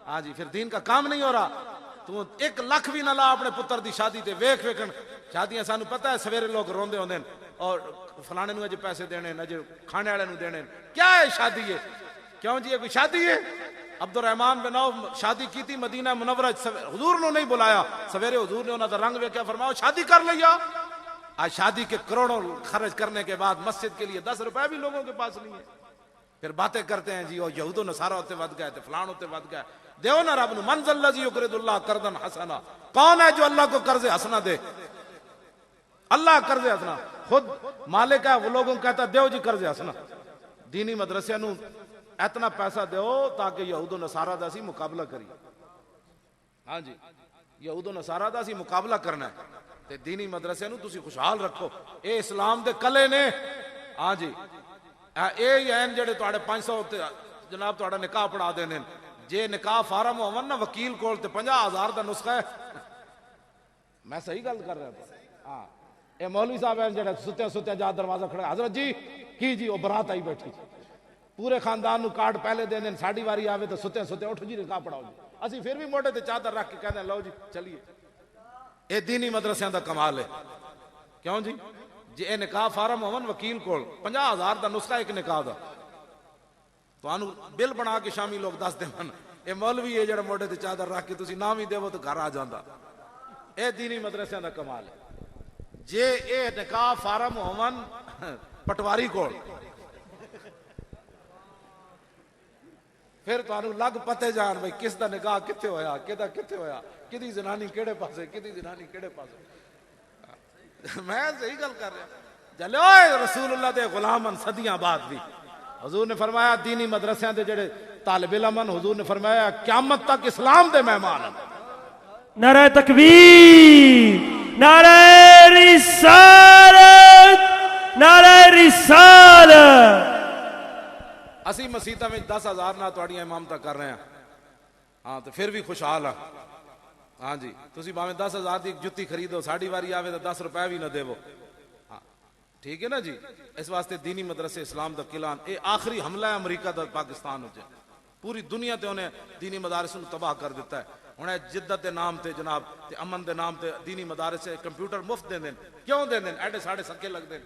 ہاں جی پھر دین کا کام نہیں ہو رہا تو 1 لاکھ بھی نہ لا اپنے پتر دی شادی تے ویکھن شادیاں سانو پتہ ہے سویرے لوگ روندے ہوندے اور فلانے نو اج پیسے دینے اج کھانے والے نو دینے کیا ہے شادی ہے کیوں جی یہ کوئی شادی ہے عبد الرحمن بن عوف شادی کی تھی مدینہ منورہ حضور نے نہیں بلایا سویرے حضور نے انہاں دا رنگ ویکھیا فرمایا شادی کر لیا آج شادی کے کروڑوں خرچ کرنے کے بعد مسجد کے لیے 10 روپے بھی لوگوں کے پاس نہیں ہے پھر باتیں کرتے ہیں جی وہ یہود و نصارہ ہوتے ود گئے تھے فلان ہوتے ود گئے دیو نا رب نو منزل الذی یقرض اللہ قرضا حسنا کون ہے جو اللہ کو قرض حسنا دے اللہ قرض حسنا خود مالک ہے وہ لوگوں کہتا دیو جی قرض حسنا دینی مدرسے نو اتنا پیسہ دیو تاکہ یہود و نصارہ دا سی مقابلہ کری ہاں جی یہود و نصارہ دا سی مقابلہ کرنا ہے تے دینی مدرسے نو تسی خوشحال رکھو اے اسلام دے کلے نے ہاں جی اے این جڑے تواڈے 500 تے جناب تواڈا نکاح پڑھا دینے جے نکاح فارم ہون نا وکیل کول تے 50,000 دا نسخہ ہے میں صحیح گل کر رہا تھا ہاں اے مولوی صاحب ہیں جڑے ستے جا دروازہ کھڑا حضرت جی کی جی وہ برات آئی بیٹھی پورے خاندان نو کارڈ پہلے دینے ساڈی واری آوے تے ستے اٹھ جی نکاح پڑھاؤ جی اسی پھر بھی موٹے تے چادر رکھ کے کہندے لو جی چلیے اے دینی مدرسیاں دا کمال ہے کیوں جی جی اے نکاح فارم ہون وکیل کول 50,000 دا نسخہ ایک نکاح دا تو انو بل بنا کے شامی لوگ دس دین اے مولوی ہے جڑا موٹے تے چادر رکھ کے تسی نام ہی دیو تو گھر آ جاندا اے دینی مدرسیاں دا کمال ہے جے اے نکاح فارم ہون پٹواری کول پھر تو لگ پتے جان بھائی کس دا نکاح کتھے ہویا کدا کتھے ہویا کدی زنانی کیڑے پاسے کدی زنانی کیڑے پاسے میں صحیح گل کر رہا جلو رسول اللہ دے غلامن صدیاں بعد بھی حضور نے فرمایا دینی مدرسیاں دے جڑے طالب علم حضور نے فرمایا قیامت تک اسلام دے مہمان ہیں نعرہ تکبیر نعرہ رسالت نعرہ رسالت. ਅਸੀਂ ਮਸੀਤਾਂ ਵਿੱਚ 10,000 ਨਾਲ ਤੁਹਾਡੀਆਂ ਇਮਾਮਤਾਂ ਕਰ ਰਹੇ ਹਾਂ ਹਾਂ ਤੇ ਫਿਰ ਵੀ ਖੁਸ਼ਹਾਲ ਹਾਂ ਹਾਂਜੀ ਤੁਸੀਂ ਭਾਵੇਂ 10,000 ਦੀ ਇੱਕ ਜੁੱਤੀ ਖਰੀਦੋ ਸਾਡੀ ਵਾਰੀ ਆਵੇ ਤਾਂ 10 ਰੁਪਏ ਵੀ ਨਾ ਦੇਵੋ ਹਾਂ ਠੀਕ ਹੈ ਨਾ ਜੀ ਇਸ ਵਾਸਤੇ دینی مدرسے اسلام ਦਾ ਕਿਲਾਨ ਇਹ ਆਖਰੀ ਹਮਲਾ ਹੈ ਅਮਰੀਕਾ ਦਾ ਪਾਕਿਸਤਾਨ ਉੱਤੇ ਪੂਰੀ ਦੁਨੀਆ ਤੇ ਉਹਨੇ دینی مدارس ਨੂੰ ਤਬਾਹ ਕਰ ਦਿੱਤਾ ਹੈ ਹੁਣ ਇਹ ਜਿੱਦਤ ਦੇ ਨਾਮ ਤੇ ਜਨਾਬ ਤੇ ਅਮਨ ਦੇ ਨਾਮ ਤੇ دینی مدارس ਕੰਪਿਊਟਰ ਮੁਫਤ ਦਿੰਦੇ ਨੇ ਕਿਉਂ ਦਿੰਦੇ ਨੇ ਐਡੇ ਸਾਡੇ ਸੱਕੇ ਲੱਗਦੇ ਨੇ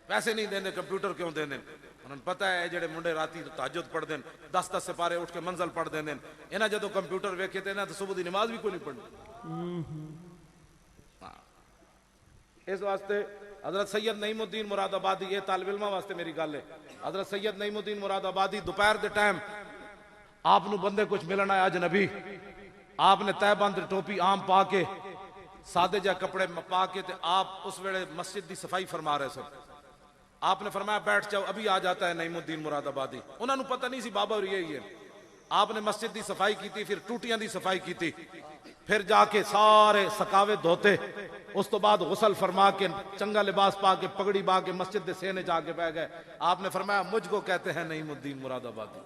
ਪੈਸੇ ਨਹੀਂ ਦਿੰਦੇ ਕੰਪਿਊਟਰ ਕਿਉਂ ਦਿੰਦੇ ਨੇ ਉਹਨਾਂ ਨੂੰ ਪਤਾ ਹੈ ਜਿਹੜੇ ਮੁੰਡੇ ਰਾਤੀ ਤਹਜੁਦ ਪੜ੍ਹਦੇ ਨੇ 10-10 ਸਿਪਾਰੇ ਉੱਠ ਕੇ ਮੰਜ਼ਲ ਪੜ੍ਹ ਦਿੰਦੇ ਨੇ ਇਹਨਾਂ ਜਦੋਂ ਕੰਪਿਊਟਰ ਵੇਖੇ ਤੇ ਇਹਨਾਂ ਤਾਂ ਸੁਬਹ ਦੀ ਨਮਾਜ਼ ਵੀ ਕੋਈ ਨਹੀਂ ਪੜ੍ਹਨੀ ਇਸ ਵਾਸਤੇ حضرت سید نعیم الدین مراد آبادی یہ طالب علموں واسطے میری گل ہے حضرت سید نعیم الدین مراد آبادی دوپہر دے ٹائم آپ نو بندے کچھ ملنا ہے اجنبی آپ نے تہ بند ٹوپی عام پا کے سادے جا کپڑے پا کے تے آپ اس ویلے مسجد دی صفائی فرما رہے سن آپ نے فرمایا بیٹھ جاؤ ابھی آ جاتا ہے نعیم الدین مراد آبادی انہوں نے پتہ نہیں سی بابا اور یہی ہے آپ نے مسجد دی صفائی کی تھی پھر ٹوٹیاں دی صفائی کی تھی پھر جا کے سارے سکاوے دھوتے اس تو بعد غسل فرما کے چنگا لباس پا کے پگڑی با کے مسجد دے سینے جا کے بہ گئے آپ نے فرمایا مجھ کو کہتے ہیں نعیم الدین مراد آبادی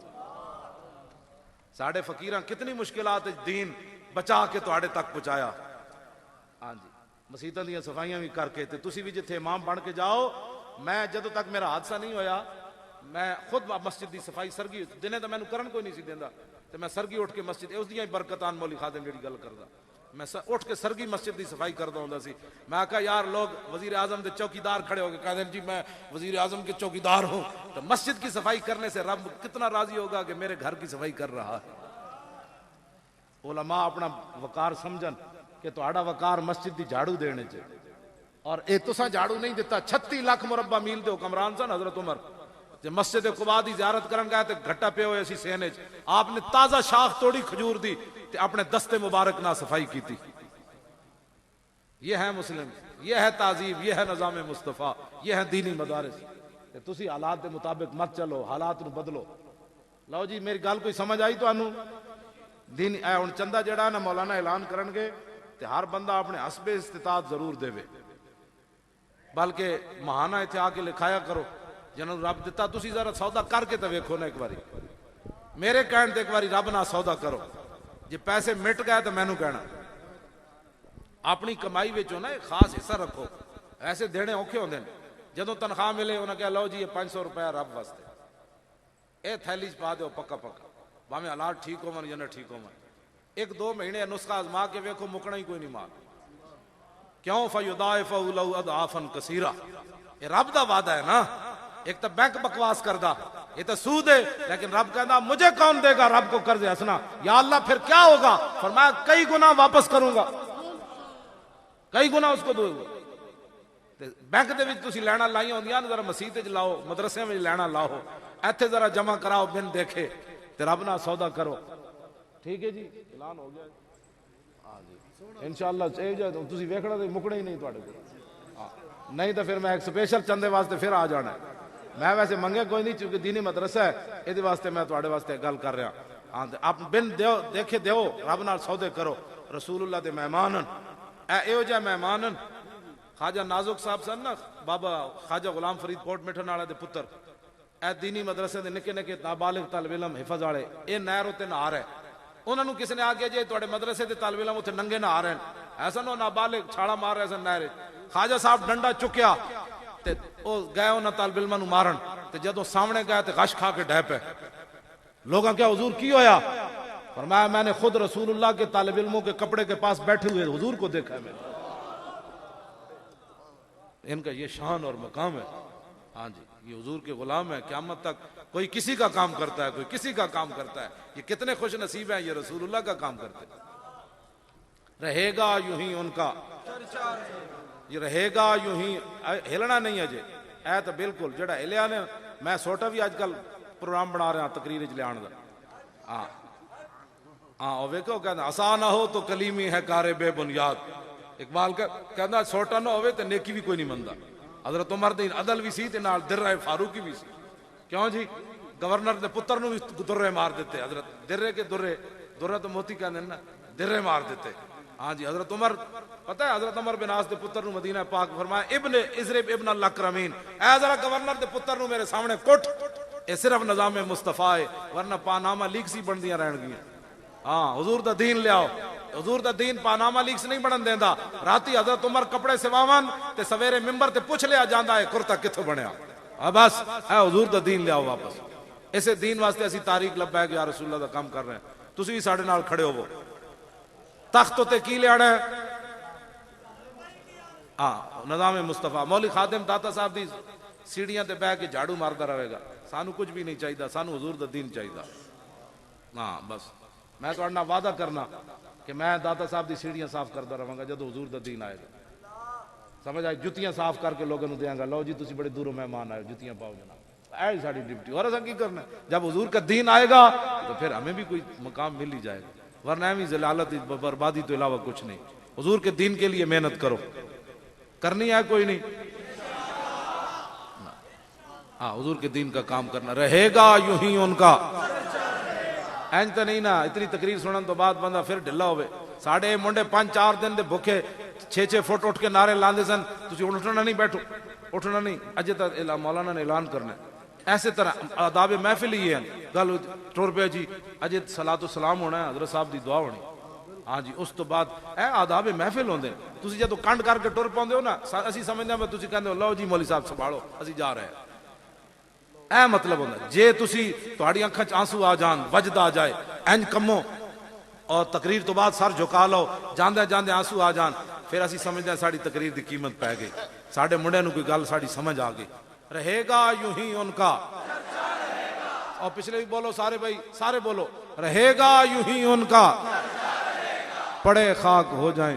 ساڑھے فقیراں کتنی مشکلات دین بچا کے تو آڑے تک پہنچایا ہاں جی مسیتاں دیاں صفائیاں بھی کر کے تسی بھی جتھے امام بن کے جاؤ میں جدو تک میرا حادثہ نہیں ہویا میں خود مسجد دی صفائی سرگی دنے تو مینوں کرن کوئی نہیں سی دیندا تے میں سرگی اٹھ کے مسجد اس دیاں برکتان مولی خادم جڑی گل کردا میں اٹھ کے سرگی مسجد دی صفائی کردا ہوندا سی میں کہا یار لوگ وزیر اعظم دے چوکیدار کھڑے ہو کے کہتے ہیں جی میں وزیر اعظم کے چوکیدار ہوں تو مسجد کی صفائی کرنے سے رب کتنا راضی ہوگا کہ میرے گھر کی صفائی کر رہا ہے علماء اپنا وقار سمجھن کہ تہاڈا وقار مسجد دی جھاڑو دینے چاہیے اور اے تساں جھاڑو نہیں دیتا 36 لاکھ مربع میل دے حکمران سن حضرت عمر تے مسجد قباء دی زیارت کرن گئے تے گھٹا پے ہوئے اسی سینے چ آپ نے تازہ شاخ توڑی کھجور دی تے اپنے دستے مبارک نہ صفائی کی تھی یہ ہے مسلم یہ ہے تہذیب یہ ہے نظام مصطفیٰ یہ ہے دینی مدارس تے تسی حالات دے مطابق مت چلو حالات نو بدلو لو جی میری گل کوئی سمجھ آئی تانوں دین اے ہن چندہ جڑا نا مولانا اعلان کرن گے تے ہر بندہ اپنے حسب استطاعت ضرور دے بلکہ مہانہ اتنے آ کے لکھایا کرو جنہوں رب دیتا تسی ذرا سودا کر کے تو ویکھو نا ایک باری میرے کہن تے ایک باری رب نہ سودا کرو جی پیسے مٹ گئے تو مینوں کہنا اپنی کمائی وچوں نا ایک خاص حصہ رکھو ایسے دینے اوکھے ہوندے نے جدوں تنخواہ ملے انہاں کہا لو جی یہ 500 روپیہ رب واسطے اے تھیلی چ پا دیو پکا پکا بھاویں حالات ٹھیک ہون یا نہ ٹھیک ہون 1-2 مہینے نسخہ آزما کے ویکھو مکنا ہی کوئی نہیں مال کیوں فَيُضَاعِفَهُ لَهُ أَضْعَافًا كَثِيرًا یہ رب دا وعدہ ہے نا ایک تو بینک بکواس کردہ یہ تو سود ہے لیکن رب کہنا مجھے کون دے گا رب کو قرض حسنا یا اللہ پھر کیا ہوگا فرمایا کئی گنا واپس کروں گا کئی گنا اس کو دوں گا بینک دے وچ تسی لینا لائیاں ہوندیاں ذرا مسجد وچ لاؤ مدرسے وچ لینا لاؤ ایتھے ذرا جمع کراؤ بن دیکھے تے رب نال سودا کرو ٹھیک ہے جی اعلان ہو گیا انشاءاللہ تسی ویکھنا تے مکنا ہی نہیں تواڈے کول نہیں تو پھر میں ایک سپیشل چندے واسطے پھر آ جانا ہے میں ویسے منگے کوئی نہیں چونکہ دینی مدرسہ ہے یہ واسطے میں تواڈے واسطے گل کر رہا ہاں آپ بن دیو دیکھے دیو رب نال سودے کرو رسول اللہ دے مہمانن ایو جا مہمانن خواجہ نازک صاحب سن نا بابا خواجہ غلام فرید کوٹ مٹھن والے دے پتر اے دینی مدرسے دے نکے نکے نابالغ طالب علم حفظ والے اے نہر تے نہا رہے انہوں نے کسی نے آ گیا جی تواڈے مدرسے دے طالب علم اتنے ننگے نہا رہے ہیں ایسا نو نابالغ چھاڑا مار رہے سن نہر خواجہ صاحب ڈنڈا چکیا تے او گئے انہاں طالب علماں نوں مارن تے جدوں سامنے گئے تے غش کھا کے ڈہ پے لوگاں کیا حضور کی ہویا فرمایا میں نے خود رسول اللہ کے طالب علموں کے کپڑے کے پاس بیٹھے ہوئے حضور کو دیکھا ہے میں نے ان کا یہ شان اور مقام ہے ہاں جی یہ حضور کے غلام ہے قیامت تک کوئی کسی کا کام کرتا ہے کوئی کسی کا کام کرتا ہے یہ کتنے خوش نصیب ہیں یہ رسول اللہ کا کام کرتے رہے گا یوں ہی ان کا یہ رہے گا یوں ہی ہلنا نہیں ہے جی اے تو بالکل جڑا ہلیا نے میں سوٹا بھی آج کل پروگرام بنا رہا تقریر چ لیا ہاں ہاں ویکھو کہنا آسان نہ ہو تو کلیمی ہے کار بے بنیاد اقبال کا کہنا سوٹا نہ ہوئے تو نیکی بھی کوئی نہیں مندا حضرت عمر دین عدل بھی سی تے نال درہ فاروقی بھی سی کیوں جی گورنر دے پتر نو بھی درے مار دیتے حضرت درے کے درے تو موتی کہنے نا درے مار دیتے ہاں جی حضرت عمر پتہ ہے حضرت عمر بن عاص دے پتر نو مدینہ پاک فرمایا ابن اضرب ابن الاکرمین، اے ذرا گورنر دے پتر نو میرے سامنے کٹ، اے صرف نظام مصطفیٰ ہے ورنہ پاناما لیکس ہی بندیاں رہن گیاں۔ ہاں حضور دا دین لیاؤ، حضور دا دین پاناما لیکس نہیں بنن دیندا۔ راتی حضرت عمر کپڑے سواون تے سویرے ممبر تے پوچھ لیا جاندا ہے کرتا کتھوں بنیا، بس اے حضور دا دین لیاؤ واپس۔ اسے دین واسطے اسی تاریخ لبیک یا رسول اللہ دا کام کر رہے ہیں، تسی بھی ساڈے نال کھڑے ہوو۔ تخت تے کی لیانا ہے؟ نظام مصطفیٰ۔ مولوی خادم داتا صاحب دی سیڑھیاں تے بیٹھ کے جھاڑو ماردا رہے گا، سانو کچھ بھی نہیں چاہیے، سانو حضور دا دین چاہیے۔ ہاں بس میں تہاڈے نال وعدہ کرنا کہ میں داتا صاحب دی سیڑھیاں صاف کردا رہاں گا جدوں حضور دا دین آئے گا، سمجھ آئی؟ جتیاں صاف کر کے لوگوں نوں دیاں گا، لو جی تسی بڑے دوروں مہمان آئے، جتیاں پاؤ جناب، اے ساری ڈیوٹی۔ اور اساں کی کرنا ہے؟ جب حضور کا دین آئے گا تو پھر ہمیں بھی کوئی مقام مل ہی جائے گا، ورنہ ایویں ضلالت بربادی تو علاوہ کچھ نہیں۔ حضور کے دین کے لیے محنت کرو، کرنی ہے کوئی نہیں؟ ہاں حضور کے دین کا کام کرنا رہے گا یوں ہی ان کا۔ اینج تو نہیں نا اتنی تقریر سنن تو بعد بندہ پھر ڈھلا ہوئے۔ ساڑھے منڈے 5-4 دن دے بھوکے 6-6 فٹ اٹھ کے نعرے لاندے سن، تسی اٹھنا نہیں، بیٹھو اٹھنا نہیں، اجے تک مولانا نے اعلان کرنا ہے۔ ایسے طرح آداب محفل ہی ہے، گل ٹر پہ جی اجے صلاۃ و سلام ہونا ہے، حضرت صاحب دی دعا ہونی، ہاں جی اس تو بعد اے آداب محفل ہوندے۔ تسی جدوں کنڈ کر کے ٹر پاندے ہو نا، اسی سمجھدے ہاں تسی کہندے ہو لو جی مولوی صاحب سنبھالو اسی جا رہے ہیں، اے مطلب ہوندا ہے۔ جے تسی تہاڈی اکھاں چ آنسو آ جان، وجد آ جائے، انج کمو اور تقریر تو بعد سر جھکا لو، جاندے جاندے آنسو آ جان، پھر اسی سمجھدے ہیں ساڈی تقریر دی قیمت پے گئی، ساڈے منڈے نو کوئی گل ساڈی سمجھ آ گئی۔ رہے گا یوں ہی ان کا، اور پچھلے بھی بولو سارے بھائی، سارے بولو، رہے گا یوں ہی ان کا، پڑے خاک ہو جائیں